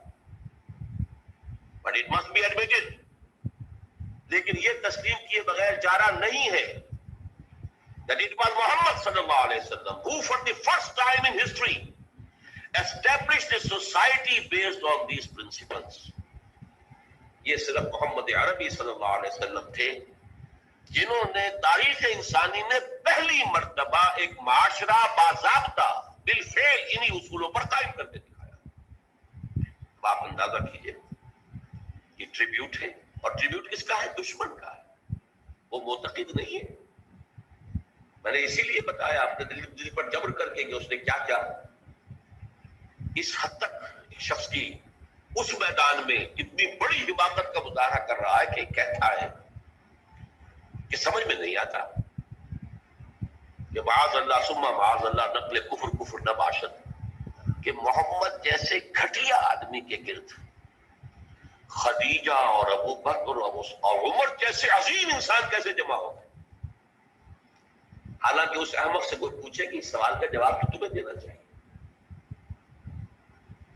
But it must be admitted، لیکن یہ تسلیم کیے بغیر چارہ نہیں ہے that it was Muhammad صلی اللہ علیہ وسلم who for the first time in history established a society based on these principles. یہ صرف محمد عربی صلی اللہ علیہ وسلم تھے جنہوں نے تاریخ انسانی میں پہلی مرتبہ ایک معاشرہ باضابطہ بالفعل انہی اصولوں پر قائم کر کے دکھایا. اب آپ اندازہ کیجئے، یہ ٹریبیوٹ ہے، اور ٹریبیوٹ کس کا ہے؟ دشمن کا ہے. وہ معتقد نہیں ہے. میں نے اسی لیے بتایا آپ نے دل پر جبر کر کے کہ اس نے کیا کیا. اس حد تک ایک شخص کی اس میدان میں اتنی بڑی حماقت کا مظاہرہ کر رہا ہے کہ کہتا ہے کہ سمجھ میں نہیں آتا کہ معاذ اللہ ثم معاذ اللہ نقل کفر کفر نہ باشد، کہ محمد جیسے گھٹیا آدمی کے گرد خدیجہ اور ابو بکر اور عمر جیسے عظیم انسان کیسے جمع ہو گئے. حالانکہ اس احمق سے کوئی پوچھے کہ اس سوال کا جواب تو تمہیں دینا چاہیے.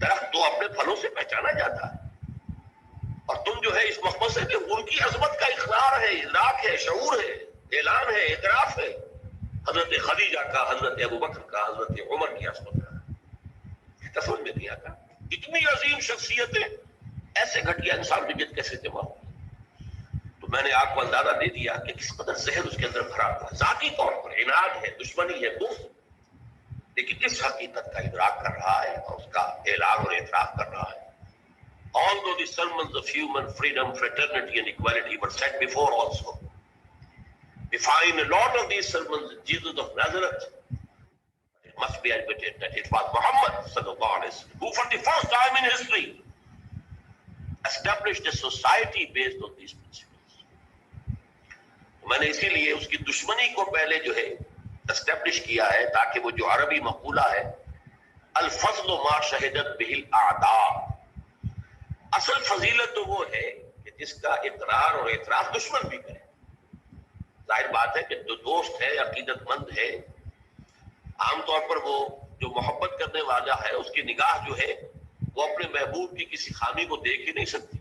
درخت تو اپنے پھلوں سے پہچانا جاتا ہے، اور تم جو ہے اس مقصد سے کہ ان کی عظمت کا اقرار ہے، ادراک ہے، شعور ہے، اعلان ہے، اعتراف ہے حضرت خدیجہ کا، حضرت ابو بکر کا، حضرت عمر کی عظمت کا. سمجھ میں نہیں آتا اتنی عظیم شخصیتیں ایسے گھٹیا انسان کی جد کیسے جمع ہو. تو میں نے آپ کو اندازہ دے دیا کہ کس قدر زہر اس کے اندر بھرا ہوا ہے. ذاتی طور پر عناد ہے، دشمنی ہے، بغض، لیکن اس حقیقت کا ادراک کر رہا ہے اور اس کا اعلان اور اعتراف کر رہا ہے. Although the sermons of human freedom, fraternity and equality were set before also, we find a lot of these sermons in Jesus of Nazareth. It must be admitted that it was Muhammad sallallahu alaihi wasallam who for the first time in history established a society based on these principles. میں نے اسی لیے اس کی دشمنی کو پہلے جو ہے اسٹیبلش کیا ہے تاکہ وہ جو عربی مقولہ ہے الفضل ما شہدت به الاعداء، اصل فضیلت تو وہ ہے کہ جس کا اقرار اور اعتراف دشمن بھی کرے. ظاہر بات ہے کہ جو دوست ہے، عقیدت مند ہے، عام طور پر وہ جو محبت کرنے والا ہے اس کی نگاہ جو ہے وہ اپنے محبوب کی کسی خامی کو دیکھ ہی نہیں سکتی.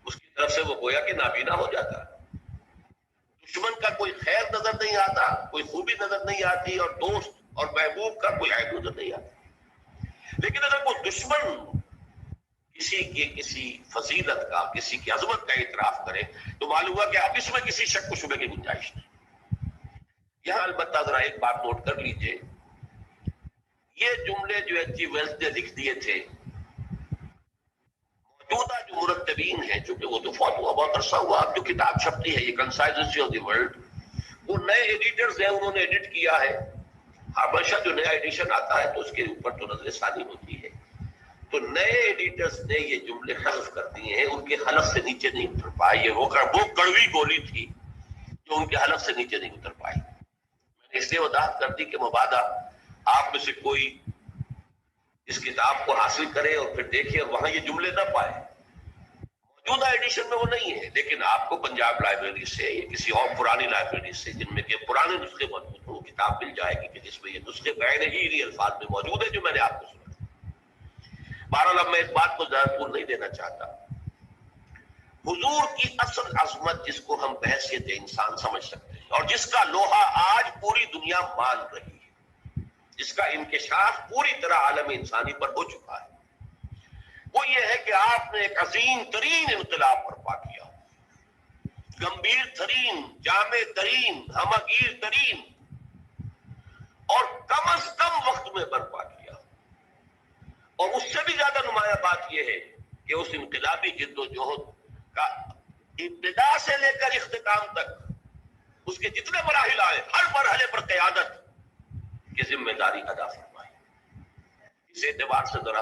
اس کی طرف سے وہ گویا کہ نابینا ہو جاتا ہے. دشمن کا کوئی خیر نظر نہیں آتا، کوئی خوبی نظر نہیں آتی، اور دوست اور محبوب کا کوئی عیب نظر نہیں آتا. لیکن اگر وہ دشمن کسی کی کسی فضیلت کا، کسی کی عظمت کا اعتراف کرے تو معلوم ہوا کہ اب اس میں کسی شک و شبے کی گنجائش نہیں. یہاں البتہ ذرا ایک بات نوٹ کر لیجئے، یہ جملے جو ایچ جی ویلز نے لکھ دیے تھے، موجودہ جو مرتبین ہیں، چونکہ وہ تو فوت ہوا بہت عرصہ ہوا، اب جو کتاب چھپتی ہے یہ کنسائزنسی آف دی ورلڈ، وہ نئے ایڈیٹرز ہیں، انہوں نے ایڈٹ کیا ہے. ہمیشہ جو نیا ایڈیشن آتا ہے تو اس کے اوپر تو نظر ثانی ہوتی ہے. تو نئے ایڈیٹرز نے یہ جملے حذف کر دیے ہیں، ان کے حلف سے نیچے نہیں اتر پائے. یہ وہ کڑوی گولی تھی جو ان کے حلف سے نیچے نہیں اتر پائی. اس لیے وضاحت کر دی کہ مبادا آپ میں سے کوئی اس کتاب کو حاصل کرے اور پھر دیکھے اور وہاں یہ جملے نہ پائے. موجودہ ایڈیشن میں وہ نہیں ہے، لیکن آپ کو پنجاب لائبریری سے یا کسی اور پرانی لائبریری سے جن میں کہ پرانے نسخے موجود ہوں، کتاب مل جائے گی کہ جس میں یہ نسخے بغیر ہی الفاظ میں موجود ہے جو میں نے آپ کو سنا. بہرحال اب میں اس بات کو زیادہ طول نہیں دینا چاہتا. حضور کی اصل عظمت جس کو ہم بحیثیت انسان سمجھ سکتے ہیں اور جس کا لوہا آج پوری دنیا مان رہی ہے، جس کا انکشاف پوری طرح عالم انسانی پر ہو چکا ہے، وہ یہ ہے کہ آپ نے ایک عظیم ترین انقلاب برپا کیا، گمبھیر ترین، جامع ترین، ہمگیر ترین اور کم از کم وقت میں برپا کیا. اور اس سے بھی زیادہ نمایاں بات یہ ہے کہ اس انقلابی جد و جہد کا ابتدا سے لے کر اختتام تک اس کے جتنے مراحل آئے، ہر مرحلے پر قیادت کی ذمہ داری ادا فرمائی. اس اعتبار سے ذرا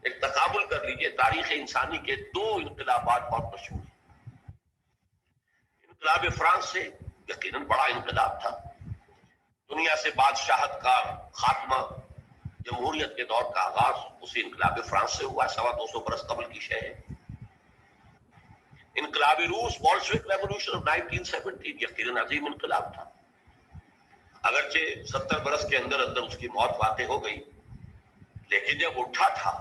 ایک تقابل کر لیجئے، تاریخ انسانی کے دو انقلابات بہت مشہور ہیں. انقلاب فرانس سے یقیناً بڑا انقلاب تھا، دنیا سے بادشاہت کا خاتمہ، جمہوریت کے دور کا آغاز اسی انقلاب فرانس سے ہوا، 250 برس قبل کی شے ہے. انقلابی روس، بولشوک ریولوشن آف 1917 یقیناً عظیم انقلاب تھا، اگرچہ 70 برس کے اندر اندر اس کی موت واقع ہو گئی، لیکن جب اٹھا تھا،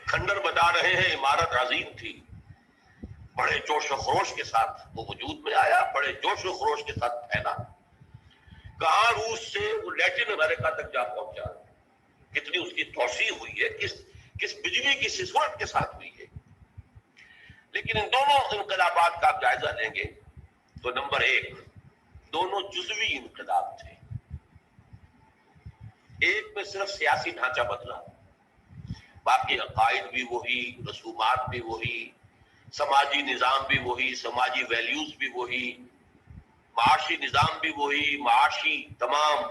کھنڈر بتا رہے ہیں، عمارت عظیم تھی، بڑے جوش و خروش کے ساتھ وہ وجود میں آیا، بڑے جوش و خروش کے ساتھ پھیلا. کہاں روس سے وہ لیٹن امریکہ تک جا پہنچا، کتنی اس کی توسیع ہوئی ہے، کس بجلی کی سسوت کے ساتھ ہوئی ہے. لیکن ان دونوں انقلابات کا آپ جائزہ لیں گے تو نمبر ایک، دونوں جزوی انقلاب تھے. ایک میں صرف سیاسی ڈھانچہ بدلا، باقی عقائد بھی وہی، رسومات بھی وہی، سماجی نظام بھی وہی، سماجی ویلیوز بھی وہی، معاشی نظام بھی وہی، معاشی تمام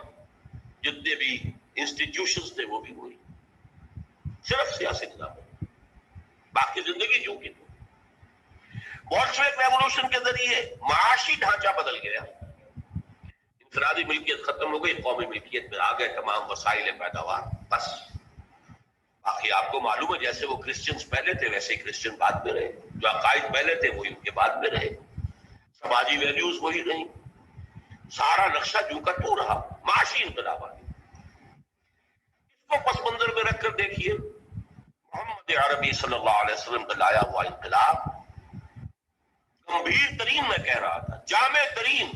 جتنے بھی انسٹیٹیوشنز تھے وہ بھی وہی، صرف سیاسی نظام، باقی زندگی جو کی. بولشوک ریولوشن کے ذریعے معاشی ڈھانچہ بدل گیا، انفرادی ملکیت ختم ہو گئی، قومی ملکیت میں آ گئے تمام وسائل پیداوار. بس باقی آپ کو معلوم ہے جیسے وہ کرسچنز پہلے تھے ویسے ہی کرسچن بعد میں رہے، جو عقائد پہلے تھے وہی ان کے بعد میں رہے، سماجی ویلیوز وہی رہی، سارا نقشہ جو کا تو رہا. معاشی انقلابات اس کو پس منظر میں رکھ کر دیکھیے، محمد عربی صلی اللہ علیہ وسلم کا لایا ہوا انقلاب گمبھیر ترین، میں کہہ رہا تھا جامع ترین.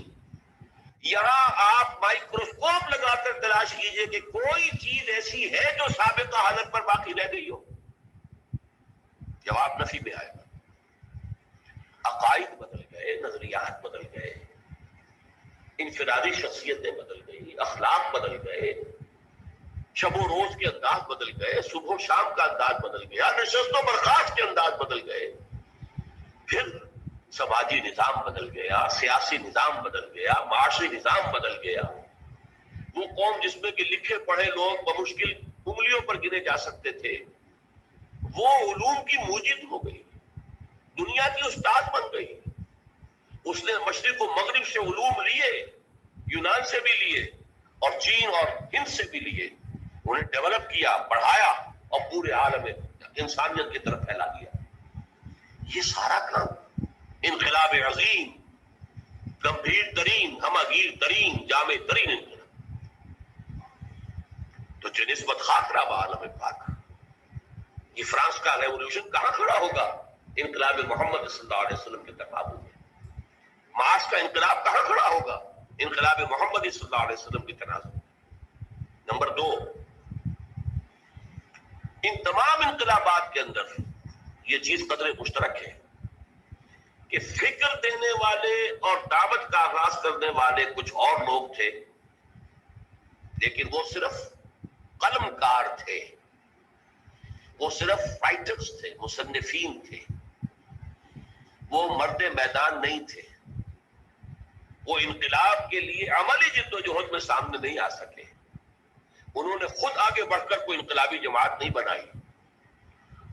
یہاں آپ مائکروسکوپ لگا کر تلاش کیجئے کہ کوئی چیز ایسی ہے جو سابقہ حالت پر باقی رہ گئی ہو، جواب نفی میں آئے گا. عقائد بدل گئے، نظریات بدل گئے، انفرادی شخصیتیں بدل گئی، اخلاق بدل گئے، شب و روز کے انداز بدل گئے، صبح و شام کا انداز بدل گیا، نشست و برخاست کے انداز بدل گئے، پھر سماجی نظام بدل گیا، سیاسی نظام بدل گیا، معاشی نظام بدل گیا. وہ قوم جس میں کہ لکھے پڑھے لوگ بمشکل انگلیوں پر گنے جا سکتے تھے، وہ علوم کی موجد ہو گئی، دنیا کی استاد بن گئی. اس نے مشرق و مغرب سے علوم لیے، یونان سے بھی لیے اور چین اور ہند سے بھی لیے، انہیں ڈیولپ کیا، پڑھایا اور پورے عالم انسانیت کی طرف پھیلا دیا. یہ سارا کام انقلاب عظیم، گمبھیر ترین، ہمگیر ترین، جامع ترین انقلاب. تو جو نسبت خاطرہ عالم پاک، یہ فرانس کا ریولوشن کہاں کھڑا ہوگا؟ انقلاب محمد صلی اللہ علیہ وسلم کے تقابل میں. مارس کا انقلاب کہاں کھڑا ہوگا؟ انقلاب محمد صلی اللہ علیہ وسلم کے تناظر میں. نمبر دو، ان تمام انقلابات کے اندر یہ چیز قدر مشترک ہے کہ فکر دینے والے اور دعوت کا آغاز کرنے والے کچھ اور لوگ تھے، لیکن وہ صرف قلم کار تھے، وہ صرف فائٹرز تھے، مصنفین تھے، وہ مرد میدان نہیں تھے. وہ انقلاب کے لیے عملی جد و جہد میں سامنے نہیں آ سکے. انہوں نے خود آگے بڑھ کر کوئی انقلابی جماعت نہیں بنائی،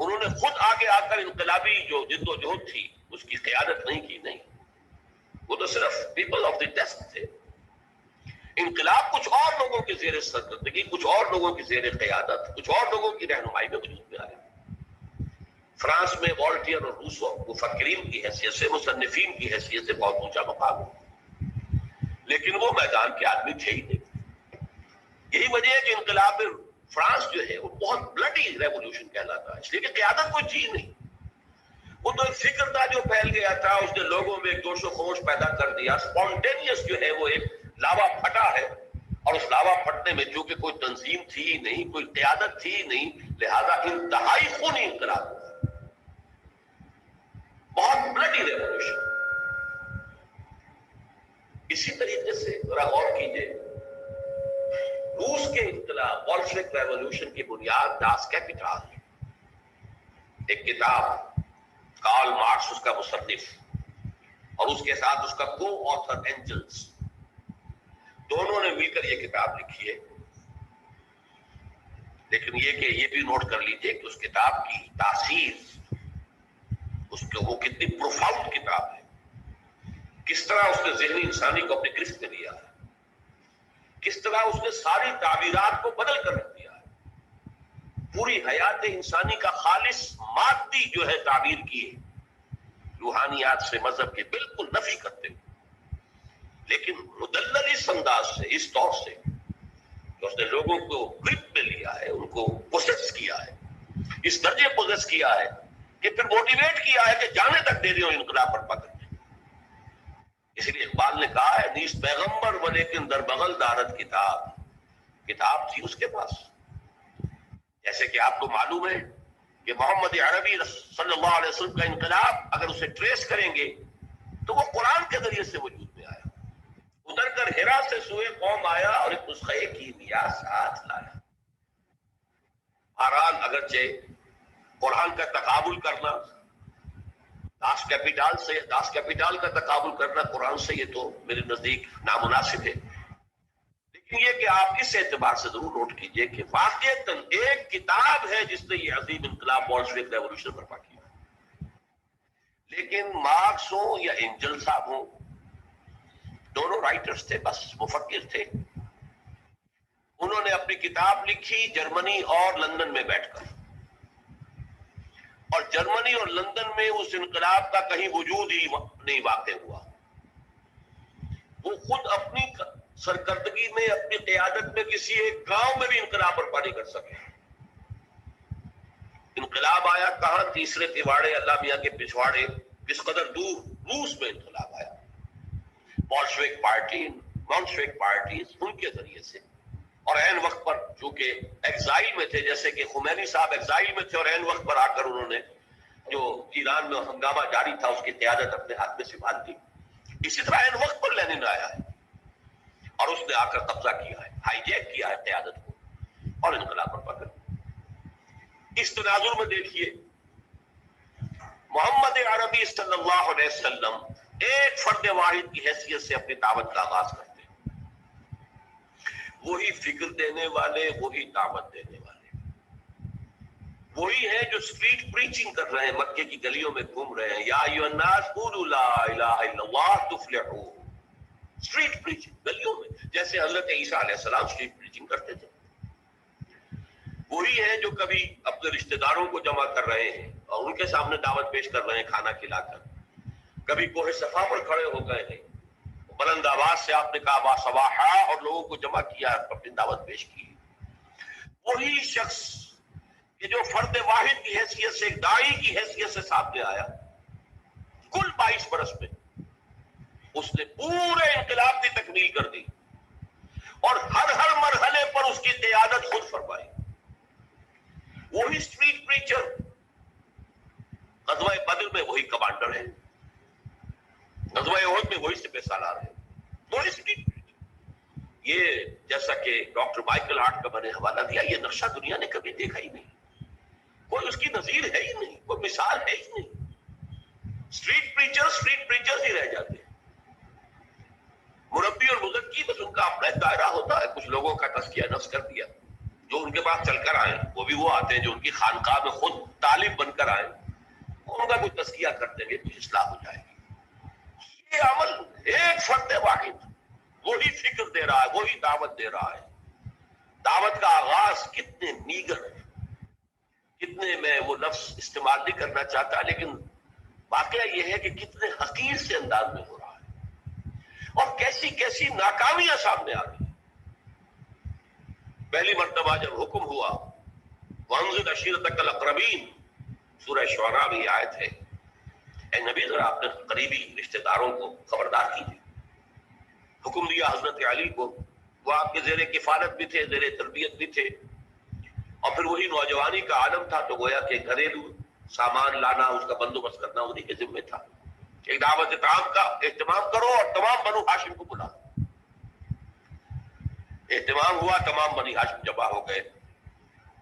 انہوں نے خود آگے آ کر انقلابی جو جد و جہد تھی اس کی قیادت نہیں کی. نہیں، وہ تو صرف پیپل آف دی ڈیسک تھے. انقلاب کچھ اور لوگوں کے زیر سرکردگی، کچھ اور لوگوں کی زیر قیادت، کچھ اور لوگوں کی رہنمائی میں وجود میں آیا۔ فرانس میں والٹیئر اور روسو مفکرین کی حیثیت سے، مصنفین کی حیثیت سے بہت اونچا مقام ہے، لیکن وہ میدان کے آدمی تھے ہی نہیں۔ یہی وجہ ہے کہ انقلاب فرانس جو ہے وہ بہت بلڈی ریولیوشن کہلاتا ہے، اس لیے کہ قیادت کوئی چیز نہیں، وہ تو ایک فکر تھا جو پھیل گیا تھا، اس نے لوگوں میں ایک جوش و خروش پیدا کر دیا۔ اسپونٹینیس جو ہے وہ ایک لاوا پھٹا ہے، اور اس لاوا پھٹنے میں چونکہ کوئی تنظیم تھی ہی نہیں، کوئی قیادت تھی ہی نہیں، لہذا انتہائی خونی انقلاب ہوا، بہت بلڈی ریولیوشن۔ اسی طریقے سے ذرا غور کیجئے، روس کے انقلاب بولشوک ریولیوشن کی بنیاد داس کیپیٹال، ایک کتاب، کارل مارکس اس کا مصنف، اور اس کے ساتھ اس کا کو آتھر اینجلز، دونوں نے مل کر یہ کتاب لکھی ہے۔ لیکن یہ بھی نوٹ کر لیجئے کہ اس کتاب کی تاثیر، اس کے وہ کتنی پروفاؤنڈ کتاب ہے، کس طرح اس نے ذہنی انسانی کو اپنے گرفت میں لیا ہے، کس طرح اس نے ساری تعبیرات کو بدل کر رکھ دیا ہے، پوری حیات انسانی کا خالص مادی جو ہے تعبیر کی ہے، روحانیات سے، مذہب کے بالکل نفی کرتے ہوئے، لیکن مدلل اس انداز سے، اس طور سے کہ اس نے لوگوں کو گرپ میں لیا ہے، ان کو پوزیس کیا ہے، اس درجے پوزیس کیا ہے کہ پھر موٹیویٹ کیا ہے کہ جانے تک دے رہی ہوں انقلاب برپا کرنے۔ اس لیے اقبال نے کہا ہے، نیس پیغمبر و لیکن در بغل دارت کتاب، کتاب تھی اس کے پاس۔ جیسے کہ آپ کو معلوم ہے کہ محمد عربی صلی اللہ علیہ وسلم کا انقلاب اگر اسے ٹریس کریں گے تو وہ قرآن کے ذریعے سے وجود میں آیا، اتر کر ہرا سے سوئے قوم آیا اور ایک نسخے کی نیا ساتھ لایا۔ بہرحال اگرچہ قرآن کا تقابل کرنا داس کیپیٹال کا تقابل کرنا قرآن سے، یہ تو میرے نزدیک نامناسب ہے، لیکن یہ کہ آپ اس اعتبار سے ضرور نوٹ کیجئے کہ واقعتاً ایک کتاب ہے جس نے یہ عظیم انقلاب بولشوک ریولیوشن برپا کیا، لیکن مارکس ہوں یا اینجل صاحب ہوں، دونوں رائٹرز تھے، بس مفکر تھے۔ انہوں نے اپنی کتاب لکھی جرمنی اور لندن میں بیٹھ کر، اور جرمنی اور لندن میں اس انقلاب کا کہیں وجود ہی نہیں واقع ہوا۔ وہ خود اپنی سرکردگی میں، اپنی قیادت میں کسی ایک گاؤں میں بھی انقلاب برپا نہیں کر سکے۔ انقلاب آیا کہاں؟ تیسرے تیواڑے اللہ میاں کے پچھواڑے، کس قدر دور، روس میں انقلاب آیا، بولشوک پارٹی، مونشوک پارٹیز، ان کے ذریعے سے، اور عین وقت پر چونکہ ایگزائل میں تھے، جیسے کہ خمینی صاحب ایگزائل میں تھے اور عین وقت پر آ کر انہوں نے جو ایران میں ہنگامہ جاری تھا اس کی قیادت اپنے ہاتھ میں سنبھال لی، اسی طرح عین وقت پر لینن آیا ہے اور اس نے آ کر قبضہ کیا ہے، ہائی جیک کیا ہے قیادت کو اور انقلاب برپا کر دیا۔ اس تناظر میں دیکھیے، محمد عربی صلی اللہ علیہ وسلم ایک فرد واحد کی حیثیت سے اپنی دعوت کا آغاز کرتے ہیں، وہی فکر دینے والے، وہی دعوت دینے والے، وہی ہیں جو اسٹریٹ پریچنگ کر رہے ہیں، مکے کی گلیوں میں گھوم رہے ہیں، یا ایھا الناس قولوا لا الہ الا اللہ تفلحوا، اسٹریٹ پریچنگ گلیوں میں، جیسے حضرت عیسیٰ علیہ السلام اسٹریٹ پریچنگ کرتے تھے۔ وہی ہیں جو کبھی اپنے رشتہ داروں کو جمع کر رہے ہیں اور ان کے سامنے دعوت پیش کر رہے ہیں کھانا کھلا کر، کبھی کوہ صفا پر کھڑے ہو گئے ہیں، بلند آواز سے آپ نے کہا وا صباحا اور لوگوں کو جمع کیا، اپنی دعوت پیش کی۔ وہی شخص کہ جو فرد واحد کی حیثیت سے، ایک داعی کی حیثیت سے سامنے آیا، کل 22 برس میں اس نے پورے انقلاب کی تکمیل کر دی اور ہر مرحلے پر اس کی قیادت خود فرمائی۔ وہی اسٹریٹ پریچر، غزوہ بدر میں وہی کمانڈر ہے، غزوہ احد میں وہی سپہ سالار ہے، وہی اسٹریٹ پریچر۔ یہ جیسا کہ ڈاکٹر مائیکل ہارٹ کا میں نے حوالہ دیا، یہ نقشہ دنیا نے کبھی دیکھا ہی نہیں، کوئی اس کی نظیر ہے ہی نہیں، کوئی مثال ہے ہی نہیں۔ اسٹریٹ پریچرز ہی رہ جاتے ہیں، مربی اور مزکی بس ان کا اپنا ایک دائرہ ہوتا ہے، کچھ لوگوں کا تزکیہ نفس کر دیا، جو ان کے پاس چل کر آئے وہ بھی وہ آتے ہیں جو ان کی خانقاہ میں خود طالب بن کر آئے، ان کا کچھ تزکیہ کرتے ہوئے کچھ اصلاح ہو جائے گی۔ یہ عمل ایک فرد واحد وہی فکر دے دے رہا ہے، وہی دعوت دے رہا ہے. دعوت کا آغاز کتنے نیگر، کتنے، میں وہ لفظ استعمال نہیں کرنا چاہتا، لیکن واقعہ یہ ہے کہ کتنے حقیر سے انداز میں ہو رہا ہے اور کیسی کیسی ناکامیاں سامنے آ رہی ہیں. پہلی مرتبہ جب حکم ہوا وانذر عشیرتک الاقربین، سورہ شعراء میں یہ آیت ہے، اے نبی ذرا اپنے قریبی رشتہ داروں کو خبردار کیجیے. حکم دیا حضرت علی کو، وہ آپ کے زیر کفالت بھی تھے، زیر تربیت بھی تھے، اور پھر وہی نوجوانی کا عالم تھا، تو گویا کہ گھریلو سامان لانا، اس کا بندوبست کرنا انہیں کے ذمہ تھا. ایک دعوت طعام کا اہتمام کرو اور تمام بنو ہاشم کو بلاؤ. اہتمام ہوا، تمام بنی ہاشم جمع ہو گئے،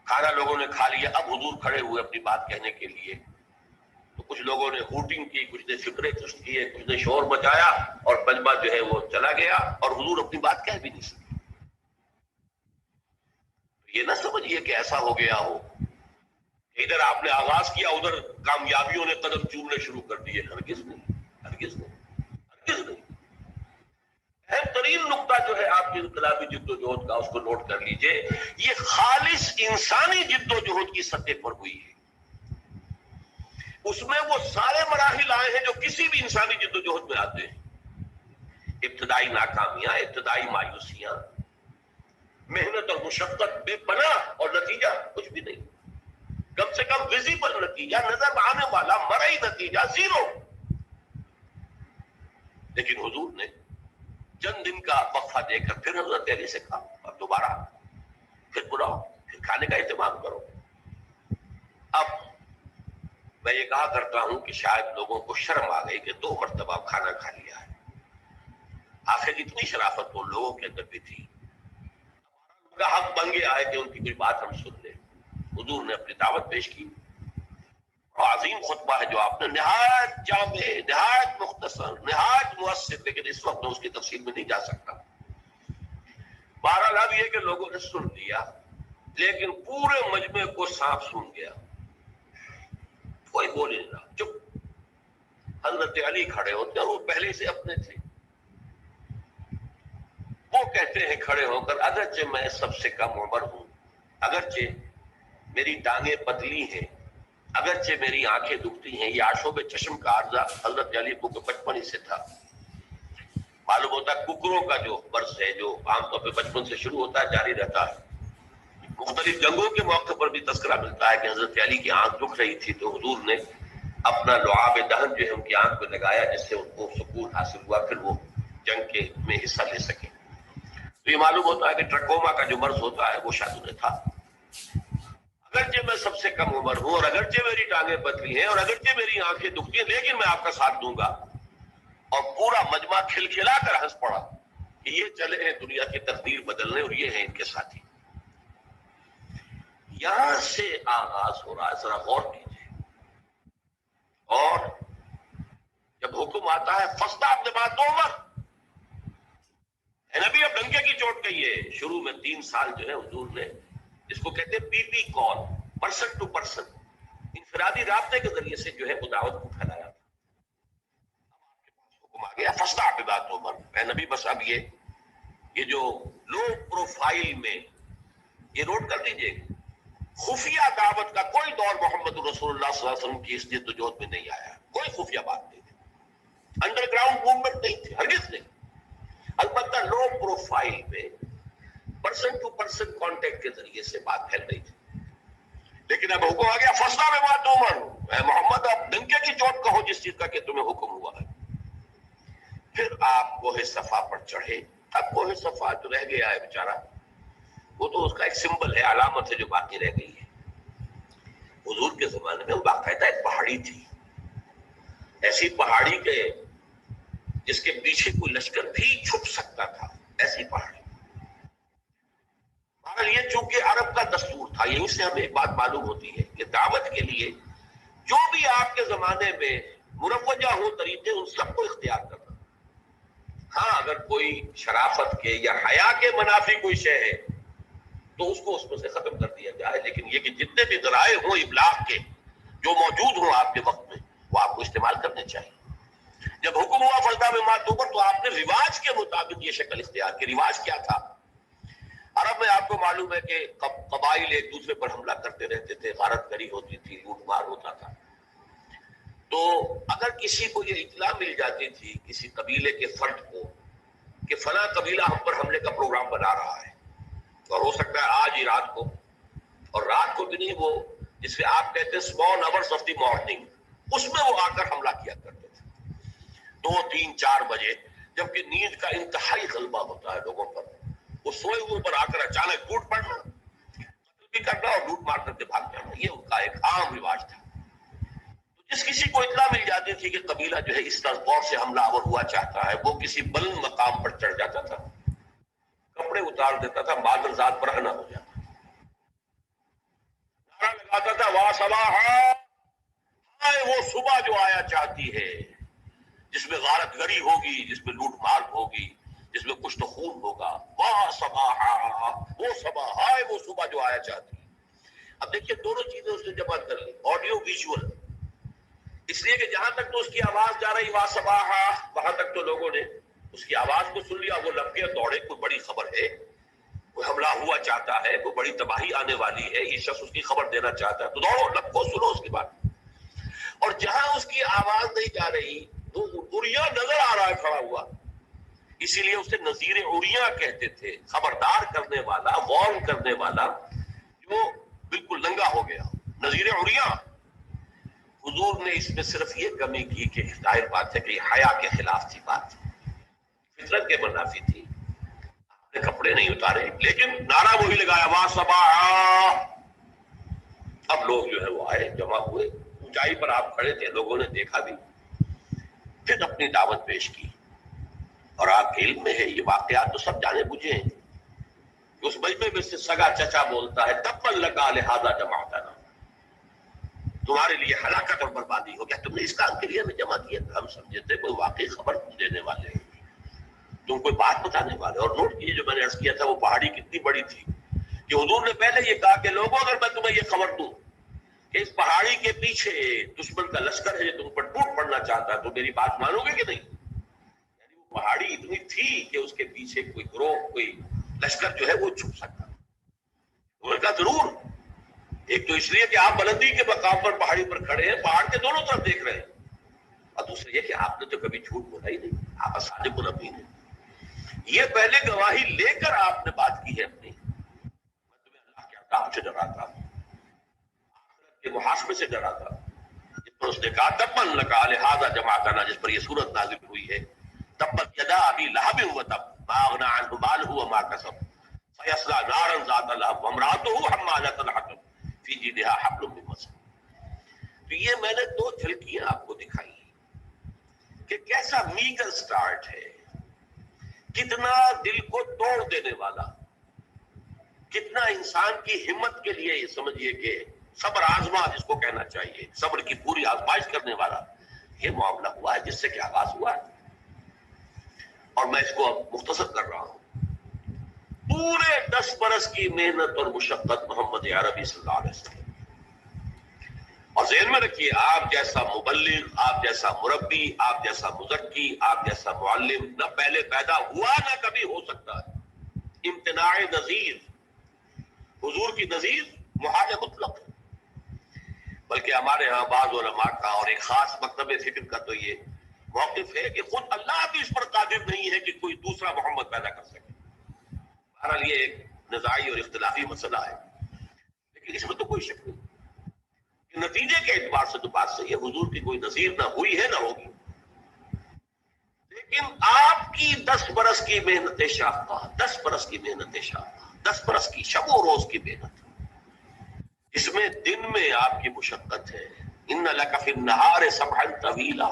کھانا لوگوں نے کھا لیا. اب حضور کھڑے ہوئے اپنی بات کہنے کے لیے، تو کچھ لوگوں نے ہوٹنگ کی، کچھ نے فکرے چست کیے، کچھ نے شور مچایا، اور مجمع جو ہے وہ چلا گیا اور حضور اپنی بات کہہ بھی نہیں سکے. یہ نہ سمجھیے کہ ایسا ہو گیا ہو، ادھر آپ نے آغاز کیا، ادھر کامیابیوں نے قدم چومنے شروع کر دیے. ہرگز نہیں، ہرگز نہیں، ہرگز نہیں. اہم ترین نقطہ جو ہے آپ کی انقلابی جد و جہد کا، اس کو نوٹ کر لیجئے، یہ خالص انسانی جد و جہد کی سطح پر ہوئی ہے. اس میں وہ سارے مراحل آئے ہیں جو کسی بھی انسانی جد و جہد میں آتے ہیں. ابتدائی ناکامیاں، ابتدائی مایوسیاں، محنت اور مشقت بے پناہ، اور نتیجہ کچھ بھی نہیں. کم سے کم ویزیبل نتیجہ، نظر آنے والا مرئی نتیجہ زیرو. لیکن حضور نے چند دن کا وقفہ دے کر پھر حضرت علی سے کہا، اب دوبارہ پھر بلاؤ، پھر کھانے کا اہتمام کرو. اب میں یہ کہا کرتا ہوں کہ شاید لوگوں کو شرم آ گئی کہ 2 مرتبہ کھانا کھا لیا ہے. آخر اتنی شرافت تو لوگوں کے اندر بھی تھی، ان کا حق بن گیا ہے کہ ان کی کوئی بات ہم سن لیں. حضور نے اپنی دعوت پیش کی، اور عظیم خطبہ ہے جو آپ نے، نہایت جامع، نہایت مختصر، نہایت مؤثر، لیکن اس وقت میں اس کی تفصیل میں نہیں جا سکتا. بہرحال اب یہ کہ لوگوں نے سن لیا، لیکن پورے مجمع کو سانپ سون گیا، کوئی بول نہیں رہا، چپ. حضرت علی کھڑے ہوتے ہیں، وہ پہلے سے اپنے تھے. وہ کہتے ہیں کھڑے ہو کر، اگرچہ میں سب سے کم عمر ہوں، اگرچہ میری ٹانگیں پتلی ہیں، اگرچہ میری آنکھیں دکھتی ہیں، یہ آشوب چشم کا عارضہ حضرت علی کو بچپن ہی سے تھا. معلوم ہوتا ہے ککروں کا جو برس ہے، جو عام طور پہ بچپن سے شروع ہوتا ہے، جاری رہتا ہے. مختلف جنگوں کے موقع پر بھی تذکرہ ملتا ہے کہ حضرت علی کی آنکھ دکھ رہی تھی، تو حضور نے اپنا لعاب دہن جو ہے ان کی آنکھ پہ لگایا، جس سے ان کو سکون حاصل ہوا، پھر وہ جنگ کے میں حصہ لے سکے. تو یہ معلوم ہوتا ہے کہ ٹرکوما کا جو مرض ہوتا ہے وہ شاید انہیں تھا. اگرچہ میں سب سے کم عمر ہوں، اور اگرچہ میری ٹانگیں پتلی ہیں، اور اگرچہ میری آنکھیں دکھتی ہیں، لیکن میں آپ کا ساتھ دوں گا. اور پورا مجمع کھلکھلا کر ہنس پڑا کہ یہ چلے ہیں دنیا کی تقدیر بدلنے، اور یہ ہیں ان کے ساتھی. یہاں سے آغاز ہو رہا ہے، ذرا غور کیجیے. اور جب حکم آتا ہے فستا بما تؤمر، اے نبی اب ڈنکے کی چوٹ کہیے. شروع میں 3 سال جو ہے حضور نے، جس کو کہتے ہیں پی پی کال، پرسن ٹو پرسن، انفرادی رابطے کے ذریعے سے جو ہے وہ دعوت کو پھیلایا تھا. حکم آ گیا فستا بما تؤمر، اے نبی بس اب یہ جو لو پروفائل میں، یہ نوٹ کر لیجیے، خفیہ دعوت کا کوئی دور محمد رسول اللہ صلی اللہ علیہ وسلم کی اس جد و جہد میں نہیں آیا. کوئی خفیہ بات نہیں تھی، انڈر گراؤنڈ موومنٹ نہیں تھی، ہرگز نہیں. البتہ لو پروفائل میں پرسن ٹو پرسن کانٹیکٹ کے ذریعے سے بات پھیل رہی تھی. لیکن اب حکم آ گیا فستا بما تؤمر، اے محمد اب ڈنکے کی چوٹ کہو جس چیز کا کہ تمہیں حکم ہوا ہے. پھر آپ کوہ صفا پر چڑھے. اب کوہ صفا جو رہ گیا ہے بیچارہ، وہ تو اس کا ایک سمبل ہے، علامت ہے جو باقی رہ گئی ہے. حضور کے زمانے میں باقاعدہ ایک پہاڑی تھی، ایسی پہاڑی کے جس کے پیچھے کوئی لشکر بھی چھپ سکتا تھا، ایسی پہاڑی. مگر یہ چونکہ عرب کا دستور تھا، یہیں سے ہمیں ایک بات معلوم ہوتی ہے کہ دعوت کے لیے جو بھی آپ کے زمانے میں مروجہ ہو طریقے، ان سب کو اختیار کرنا. ہاں اگر کوئی شرافت کے یا حیا کے منافی کوئی شے ہے تو اس کو اس میں سے ختم کر دیا جائے، لیکن یہ کہ جتنے بھی ذرائع ہوں ابلاغ کے جو موجود ہوں آپ کے وقت میں، وہ آپ کو استعمال کرنے چاہیے. جب حکم ہوا فلدا میں ماتوبر تو آپ نے رواج کے مطابق یہ شکل اختیار کی. رواج کیا تھا؟ عرب میں آپ کو معلوم ہے کہ قبائل ایک دوسرے پر حملہ کرتے رہتے تھے، غارت گری ہوتی تھی، لوٹ مار ہوتا تھا. تو اگر کسی کو یہ اطلاع مل جاتی تھی کسی قبیلے کے فرد کو کہ فلاں قبیلہ ہم پر حملے کا پروگرام بنا رہا ہے، اور ہو سکتا ہے آج ہی رات کو، اور رات کو بھی نہیں، وہ جس سے آپ کہتے ہیں small hours of the morning, اس میں وہ آ کر حملہ کیا کرتے تھے 2 3 4 بجے، جبکہ نیند کا انتہائی غلبہ ہوتا ہے لوگوں پر. وہ سوئے ہوئے پر آ کر اچانک ٹوٹ پڑنا، قتل بھی کرنا اور لوٹ مار کر کے بھاگ جانا، یہ ان کا ایک عام رواج تھا. تو جس کسی کو اطلاع مل جاتی تھی کہ قبیلہ جو ہے اس طور سے حملہ آور ہوا چاہتا ہے، وہ کسی بلند مقام پر چڑھ جاتا تھا، کپڑے اتار دیتا تھا، مادر ذات پر حنا ہو جاتا، نعرہ لگاتا تھا واہ صباحا، ہائے وہ صبح جو آیا چاہتی ہے، جس میں غارت گری ہوگی، جس میں لوٹ مار ہوگی، جس میں کچھ تو خون ہوگا. واہ صباحا، وہ صبح، ہائے وہ صبح جو آیا چاہتی ہے. اب دیکھیے دونوں چیزیں اس نے جمع کر لی، آڈیو ویژول، اس لیے کہ جہاں تک تو اس کی آواز جا رہی واہ صباحا، وہاں تک تو لوگوں نے اس کی آواز کو سن لیا، وہ لپکے دوڑے، کوئی بڑی خبر ہے، کوئی حملہ ہوا چاہتا ہے، کوئی بڑی تباہی آنے والی ہے، یہ شخص اس کی خبر دینا چاہتا ہے، تو دوڑو لپکو سنو اس کی بات. اور جہاں اس کی آواز نہیں جا رہی وہ اڑیا نظر آ رہا ہے کھڑا ہوا، اسی لیے اسے نذیر اڑیا کہتے تھے، خبردار کرنے والا، وارن کرنے والا جو بالکل ننگا ہو گیا، نذیر اڑیا. حضور نے اس میں صرف یہ کمی کی کہ ظاہر بات ہے کہ یہ حیا کے خلاف تھی، بات فطرت کے منافی تھی، آپ نے کپڑے نہیں اتارے، لیکن نعرہ وہی لگایا واہ صباحا. اب لوگ جو ہے وہ آئے، جمع ہوئے، اونچائی پر آپ کھڑے تھے، لوگوں نے دیکھا بھی، پھر اپنی دعوت پیش کی. اور آپ کے علم میں ہے یہ واقعات تو سب جانے بوجھے ہیں کہ اس مجمع میں سے سگا چچا بولتا ہے تبا لگا لہذا جمعتنا، تمہارے لیے ہلاکت اور بربادی ہو گیا، تم نے اس کام کے لیے ہمیں جمع کیا. ہم سمجھے تھے کوئی واقعی خبر دینے والے ہیں، تم کوئی بات بتانے والے. اور نوٹ کیجیے جو میں نے عرض کیا تھا وہ پہاڑی کتنی بڑی تھی کہ حضور نے پہلے یہ کہا کہ لوگوں اگر میں تمہیں یہ خبر دوں کہ اس پہاڑی کے پیچھے دشمن کا لشکر ہے جو تم پر ٹوٹ پڑنا چاہتا ہے تو میری بات مانو گے کہ نہیں؟ یعنی وہ پہاڑی اتنی تھی کہ اس کے پیچھے کوئی گروہ، کوئی لشکر جو ہے وہ چھپ سکتا. انہوں نے کہا ضرور. ایک تو اس لیے کہ آپ بلندی کے مقام پر پہاڑی پر کھڑے ہیں، پہاڑ کے دونوں طرف دیکھ رہے ہیں، اور دوسرے یہ کہ آپ نے تو کبھی جھوٹ بولا ہی نہیں، آپ صادق الامین ہیں. یہ پہلے گواہی لے کر آپ نے بات کی ہے اپنی. میں تمہیں اللہ کے عذاب سے ڈراتا ہوں، آخرت کے محاسبے سے ڈراتا ہوں. جس پر اس نے کہا تبا لگا لہذا جمعتنا، جس پر یہ صورت نازل ہوئی ہے تبت یدا ابی لہب وتب ما اغنی عنہ مالہ وما کسب سیصلی نارا ذات لہب وامرأتہ حمالۃ الحطب فی جیدہا حبل من مسد. تو یہ میں نے 2 جھلکیاں آپ کو دکھائی کہ کیسا میگر سٹارٹ ہے، کتنا دل کو توڑ دینے والا، کتنا انسان کی ہمت کے لیے یہ سمجھیے کہ صبر آزما جس کو کہنا چاہیے، صبر کی پوری آزمائش کرنے والا یہ معاملہ ہوا ہے جس سے کہ آغاز ہوا ہے. اور میں اس کو اب مختصر کر رہا ہوں. پورے 10 برس کی محنت اور مشقت محمد عربی صلی اللہ علیہ وسلم، اور ذہن میں رکھیے آپ جیسا مبلغ، آپ جیسا مربی، آپ جیسا مزکی، آپ جیسا معلم نہ پہلے پیدا ہوا نہ کبھی ہو سکتا ہے. امتناع نظیر، حضور کی نظیر محال مطلق. بلکہ ہمارے ہاں بعض علماء کا اور ایک خاص مکتب فکر کا تو یہ موقف ہے کہ خود اللہ بھی اس پر قادر نہیں ہے کہ کوئی دوسرا محمد پیدا کر سکے. بہرحال یہ ایک نزاعی اور اختلافی مسئلہ ہے، لیکن اس میں تو کوئی شک نہیں کہ نتیجے کے اعتبار سے تو بات صحیح ہے، حضور کی کوئی نظیر نہ ہوئی ہے نہ ہوگی. لیکن آپ کی 10 برس کی محنت شاقہ، 10 برس کی محنت شاقہ، 10 برس کی شب و روز کی محنت، اس میں دن میں آپ کی مشقت ہے. ان لک فی النہار سبحا طویلا،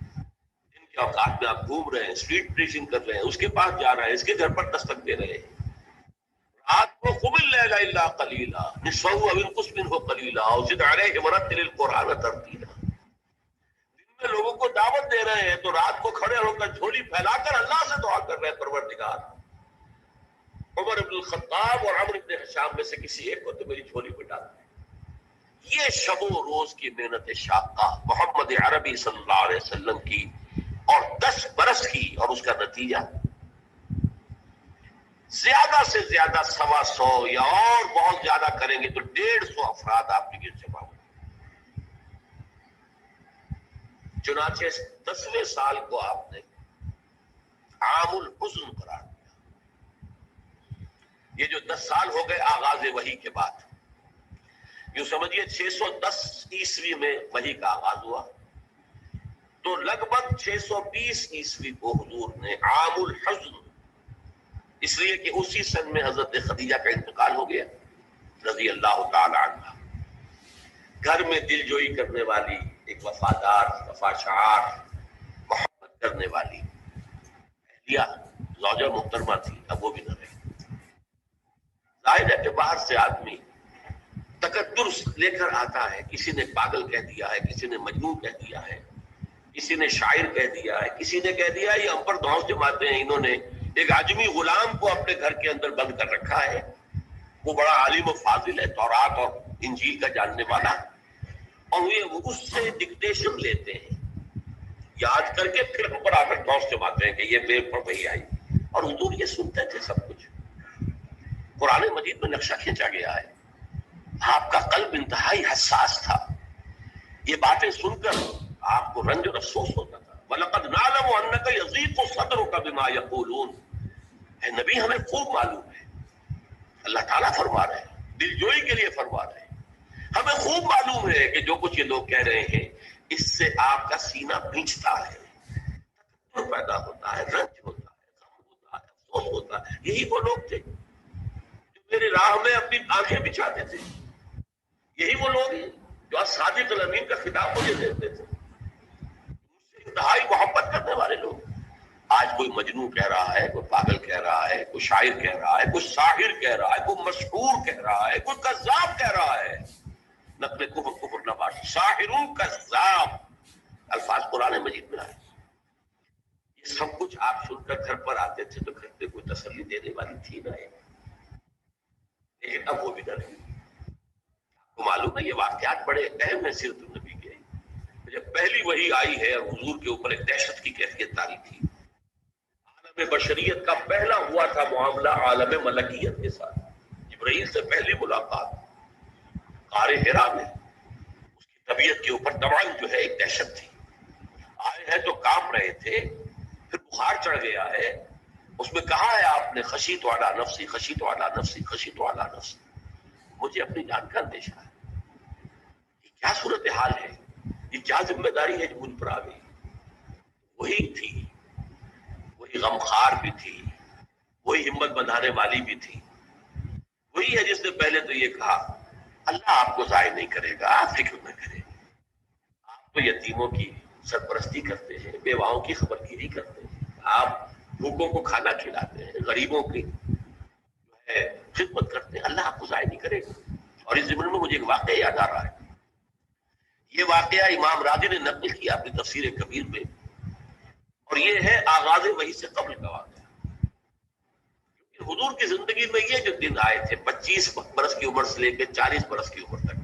دن کے اوقات میں آپ گھوم رہے ہیں، اسٹریٹ پریچنگ کر رہے ہیں، اس کے پاس جا رہے ہیں، اس کے گھر پر دستک دے رہے ہیں. رات کو قم اللیل الا قلیلا نصفہ او انقص منہ قلیلا او زد علیہ ورتل القرآن ترتیلا. دن میں لوگوں کو دعوت دے رہے ہیں تو رات کو کھڑے ہو کر جھولی پھیلا کر اللہ سے دعا کر رہے ہیں پروردگار عمر بن الخطاب اور عمرو بن حشام میں سے کسی ایک کو تو میری جھولی پہ ڈال دیں. یہ شب و روز کی محنت شاقہ محمد عربی صلی اللہ علیہ وسلم کی اور 10 برس کی، اور اس کا نتیجہ زیادہ سے زیادہ 125 یا اور بہت زیادہ کریں گے تو 150 افراد آپ کے گرد جمع ہوئے۔ چنانچہ 10ویں سال کو آپ نے عام الحزن قرار دیا۔ یہ جو 10 سال ہو گئے آغاز وحی کے بعد، یوں سمجھیے 610 عیسوی میں وحی کا آغاز ہوا، تو لگ بھگ 620 عیسوی کو حضور نے عام الحزن، اس لیے کہ اسی سن میں حضرت خدیجہ کا انتقال ہو گیا رضی اللہ تعالی عنہ، گھر میں دل جوئی کرنے والی ایک وفادار، وفاشار، محبت کرنے والی اہلیہ زوجہ محترمہ تھی، اب وہ بھی نہ رہی۔ ظاہر ہے کہ باہر سے آدمی تقدر لے کر آتا ہے، کسی نے پاگل کہہ دیا ہے، کسی نے مجنون کہہ دیا ہے، کسی نے شاعر کہہ دیا ہے، کسی نے کہہ دیا یہ ہم پر دھونس جماتے ہیں، انہوں نے ایک عجمی غلام کو اپنے گھر کے اندر بند کر رکھا ہے، وہ بڑا عالم و فاضل ہے، تورات اور انجیل کا جاننے والا، اور وہ اس سے ڈکٹیشن لیتے ہیں، یاد کر کے پھر ہم پر آ کر دھونس جماتے ہیں کہ یہ میرے پر وہی آئی، اور حضور یہ سنتے تھے سب کچھ۔ قرآن مجید میں نقشہ کھینچا گیا ہے، آپ کا قلب انتہائی حساس تھا، یہ باتیں سن کر آپ کو رنج اور افسوس ہوتا تھا۔ وَلَقَدْ نَعْلَمُ أَنَّكَ يَضِيقُ صَدْرُكَ بِمَا يَقُولُونَ، اے نبی ہمیں خوب معلوم ہے، اللہ تعالیٰ فرما رہے ہیں، دل جوئی کے لیے فرما رہے ہیں، ہمیں خوب معلوم ہے کہ جو کچھ یہ لوگ کہہ رہے ہیں اس سے آپ کا سینہ بھینچتا ہے، تکبر پیدا ہوتا ہے، رنج ہوتا ہے، غم ہوتا ہے، افسوس ہوتا ہے۔ یہی وہ لوگ تھے جو میری راہ میں اپنی آنکھیں بچھاتے تھے، یہی وہ لوگ ہیں جو صادق الامین کا خطاب مجھے دیتے تھے، مجھ سے انتہائی محبت کرنے والے لوگ۔ آج کوئی مجنون کہہ رہا ہے، کوئی پاگل کہہ رہا ہے، کوئی شاعر کہہ رہا ہے، کوئی ساحر کہہ رہا ہے، کوئی مشہور کہہ رہا ہے، کوئی کذاب کہہ رہا ہے، نقل کفر نہ بات، ساحرون کذاب الفاظ قرآن مجید میں آئے۔ یہ سب کچھ آپ سن کر گھر پر آتے تھے تو گھر پہ کوئی تسلی دینے والی تھی نہ، لیکن اب وہ بھی نہ رہی۔ آپ کو معلوم ہے یہ واقعات بڑے اہم ہیں سیرت النبی کے۔ جب پہلی وحی آئی ہے اور حضور کے اوپر ایک دہشت کی کیفیت طاری تھی، عالم بشریت کا پہلا ہوا تھا معاملہ عالم ملکیت کے ساتھ، جبرائیل سے پہلی ملاقات غار حرا میں، اس کی طبیعت کے اوپر طبعاً جو ہے ایک دہشت تھی، آئے ہیں تو کانپ رہے تھے، پھر بخار چڑھ گیا ہے، اس میں کہا ہے آپ نے خشیت علی نفسی، خشیت علی نفسی، خشیت علی نفسی، مجھے اپنی جان کا اندیشہ ہے۔ یہ کیا صورتحال ہے، یہ کیا ذمہ داری ہے جو مجھ پر آ گئی؟ وہی تھی، وہی غمخوار بھی تھی، وہی ہمت بندھانے والی بھی تھی، وہی ہے جس نے پہلے تو یہ کہا اللہ آپ کو ضائع نہیں کرے گا، آپ فکر نہ کریں، آپ تو یتیموں کی سرپرستی کرتے ہیں، بیواؤں کی خبرگیری کرتے ہیں، آپ بھوکوں کو کھانا کھلاتے ہیں، غریبوں کی جو ہے خدمت کرتے ہیں، اللہ آپ کو ضائع نہیں کرے گا۔ اور اس ضمن میں مجھے ایک واقعہ یاد آ رہا ہے، یہ واقعہ امام راضی نے نقل کیا اپنی تفسیر کبیر میں، اور یہ ہے آغاز وحی سے قبل کا واقعہ۔ حضور کی زندگی میں یہ جو دن آئے تھے 25 برس کی عمر سے لے کے 40 برس کی عمر تک،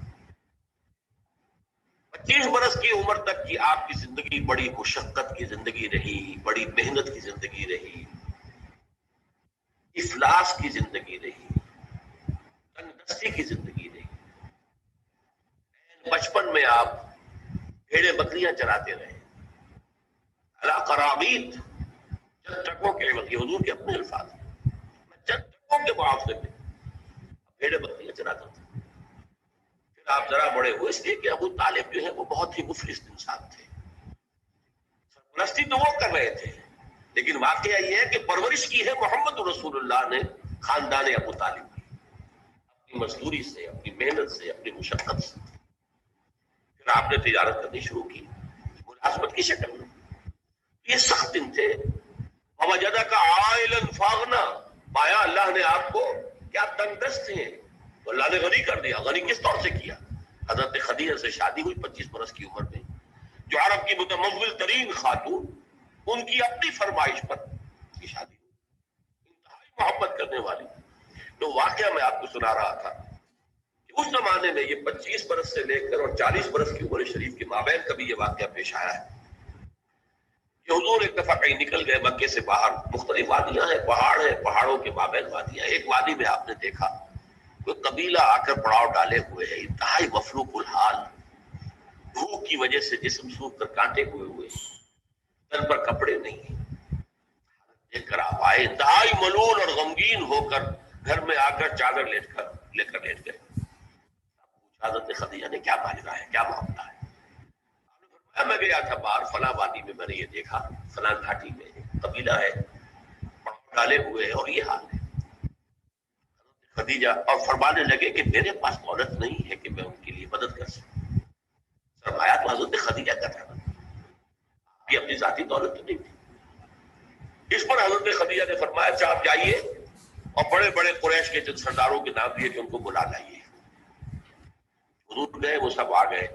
25 برس کی عمر تک کی آپ کی زندگی بڑی مشقت کی زندگی رہی، بڑی محنت کی زندگی رہی، افلاس کی زندگی رہی، تنگ دستی کی زندگی رہی۔ بچپن میں آپ بھیڑیں بکریاں چراتے رہے، علی قرابیت، چند ٹکوں کے عوض، یہ حضور کے اپنے الفاظ ہیں، میں چند ٹکوں کے معاوضے میں بھیڑیں بکریاں چراتا تھا۔ پھر آپ ذرا بڑے ہوئے، اس لیے کہ ابو طالب جو ہے وہ بہت ہی مفلس انسان تھے، سرپرستی تو وہ کر رہے تھے، لیکن واقعہ یہ ہے کہ پرورش کی ہے محمد رسول اللہ نے خاندان ابو طالب کی، اپنی مزدوری سے، اپنی محنت سے، اپنی مشقت سے۔ پھر آپ نے تجارت کرنی شروع کی ملازمت کی شکل میں، یہ سخت دن تھے۔ وَوَجَدَكَ عَائِلًا فَأَغْنَىٰ، پایا اللہ نے آپ کو کیا تنگ دست ہیں، تو اللہ نے غنی کر دیا۔ غنی کس طور سے کیا؟ حضرت خدیجہ سے شادی ہوئی 25 برس کی عمر میں، جو عرب کی متمول ترین خاتون، ان کی اپنی فرمائش پر کی شادی ہوئی، انتہائی محبت کرنے والی۔ تو واقعہ میں آپ کو سنا رہا تھا کہ اس زمانے میں یہ 25 برس سے لے کر اور 40 برس کی عمر شریف کے مابین کبھی یہ واقعہ پیش آیا ہے کہ حضور ایک دفعہ کہیں نکل گئے مکے سے باہر، مختلف وادیاں ہیں، پہاڑ ہیں، پہاڑوں کے مابین وادیاں، ایک وادی میں آپ نے دیکھا کوئی قبیلہ آ کر پڑاؤ ڈالے ہوئے ہے، انتہائی مفلوق الحال، بھوک کی وجہ سے جسم سوکھ کر کانٹے ہوئے تن پر کپڑے نہیں، دیکھ کر آپ آئے انتہائی ملول اور غمگین ہو کر گھر میں آ کر چادر لے کر لیٹ گئے۔ پوچھا حضرت خدیجہ نے کیا ماجرا ہے، کیا معاملہ ہے؟ میں گیا تھا باہر فلاں وادی میں، میں نے یہ دیکھا فلاں گھاٹی میں قبیلہ ہے ڈالے ہوئے اور یہ حال ہے۔ خدیجہ اور فرمانے لگے کہ میرے پاس دولت نہیں ہے کہ میں ان کے لیے مدد کر سکوں۔ فرمایا تو حضرت خدیجہ کا تھا، کہ اپنی ذاتی دولت تو نہیں تھی۔ اس پر حضرت خدیجہ نے فرمایا اچھا آپ جائیے اور بڑے بڑے قریش کے جن سرداروں کے نام لیے کہ ان کو بلا لائیے۔ حضور گئے، وہ سب آ گئے،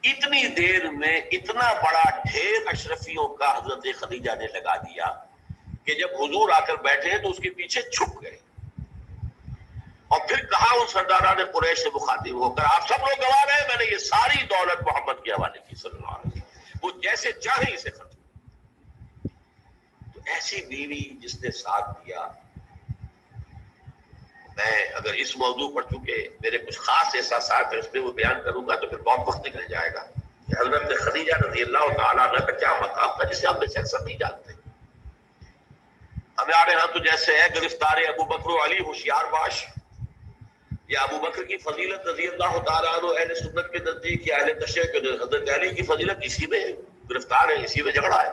اتنی دیر میں اتنا بڑا ڈھیر اشرفیوں کا حضرت خدیجہ نے لگا دیا کہ جب حضور آ کر بیٹھے تو اس کے پیچھے چھپ گئے، اور پھر کہا ان سرداران قریش سے مخاطب ہو کر آپ سب لوگ گواہ رہے، میں نے یہ ساری دولت محمد کے حوالے کی صلی اللہ علیہ وسلم، وہ جیسے چاہے اسے خرچ۔ تو ایسی بیوی جس نے ساتھ دیا، میں اگر اس موضوع پر چونکہ میرے کچھ خاص احساسات ہیں اس میں وہ بیان کروں گا تو پھر بہت وقت نکل جائے گا کہ حضرت خدیجہ رضی اللہ تعالیٰ عنہ کا کیا مقام تھا جسے ہم میں سے اکثر نہیں جانتے۔ ہمارے ہاں تو جیسے ہے گرفتار ابو بکر و علی ہوشیار باش، یا ابو بکر کی فضیلت رضی اللہ تعالیٰ عنہ اہل سنت کے نزدیک یا اہل تشیع کے حضرت علی کی فضیلت اسی میں گرفتار ہے، اسی میں جھگڑا ہے۔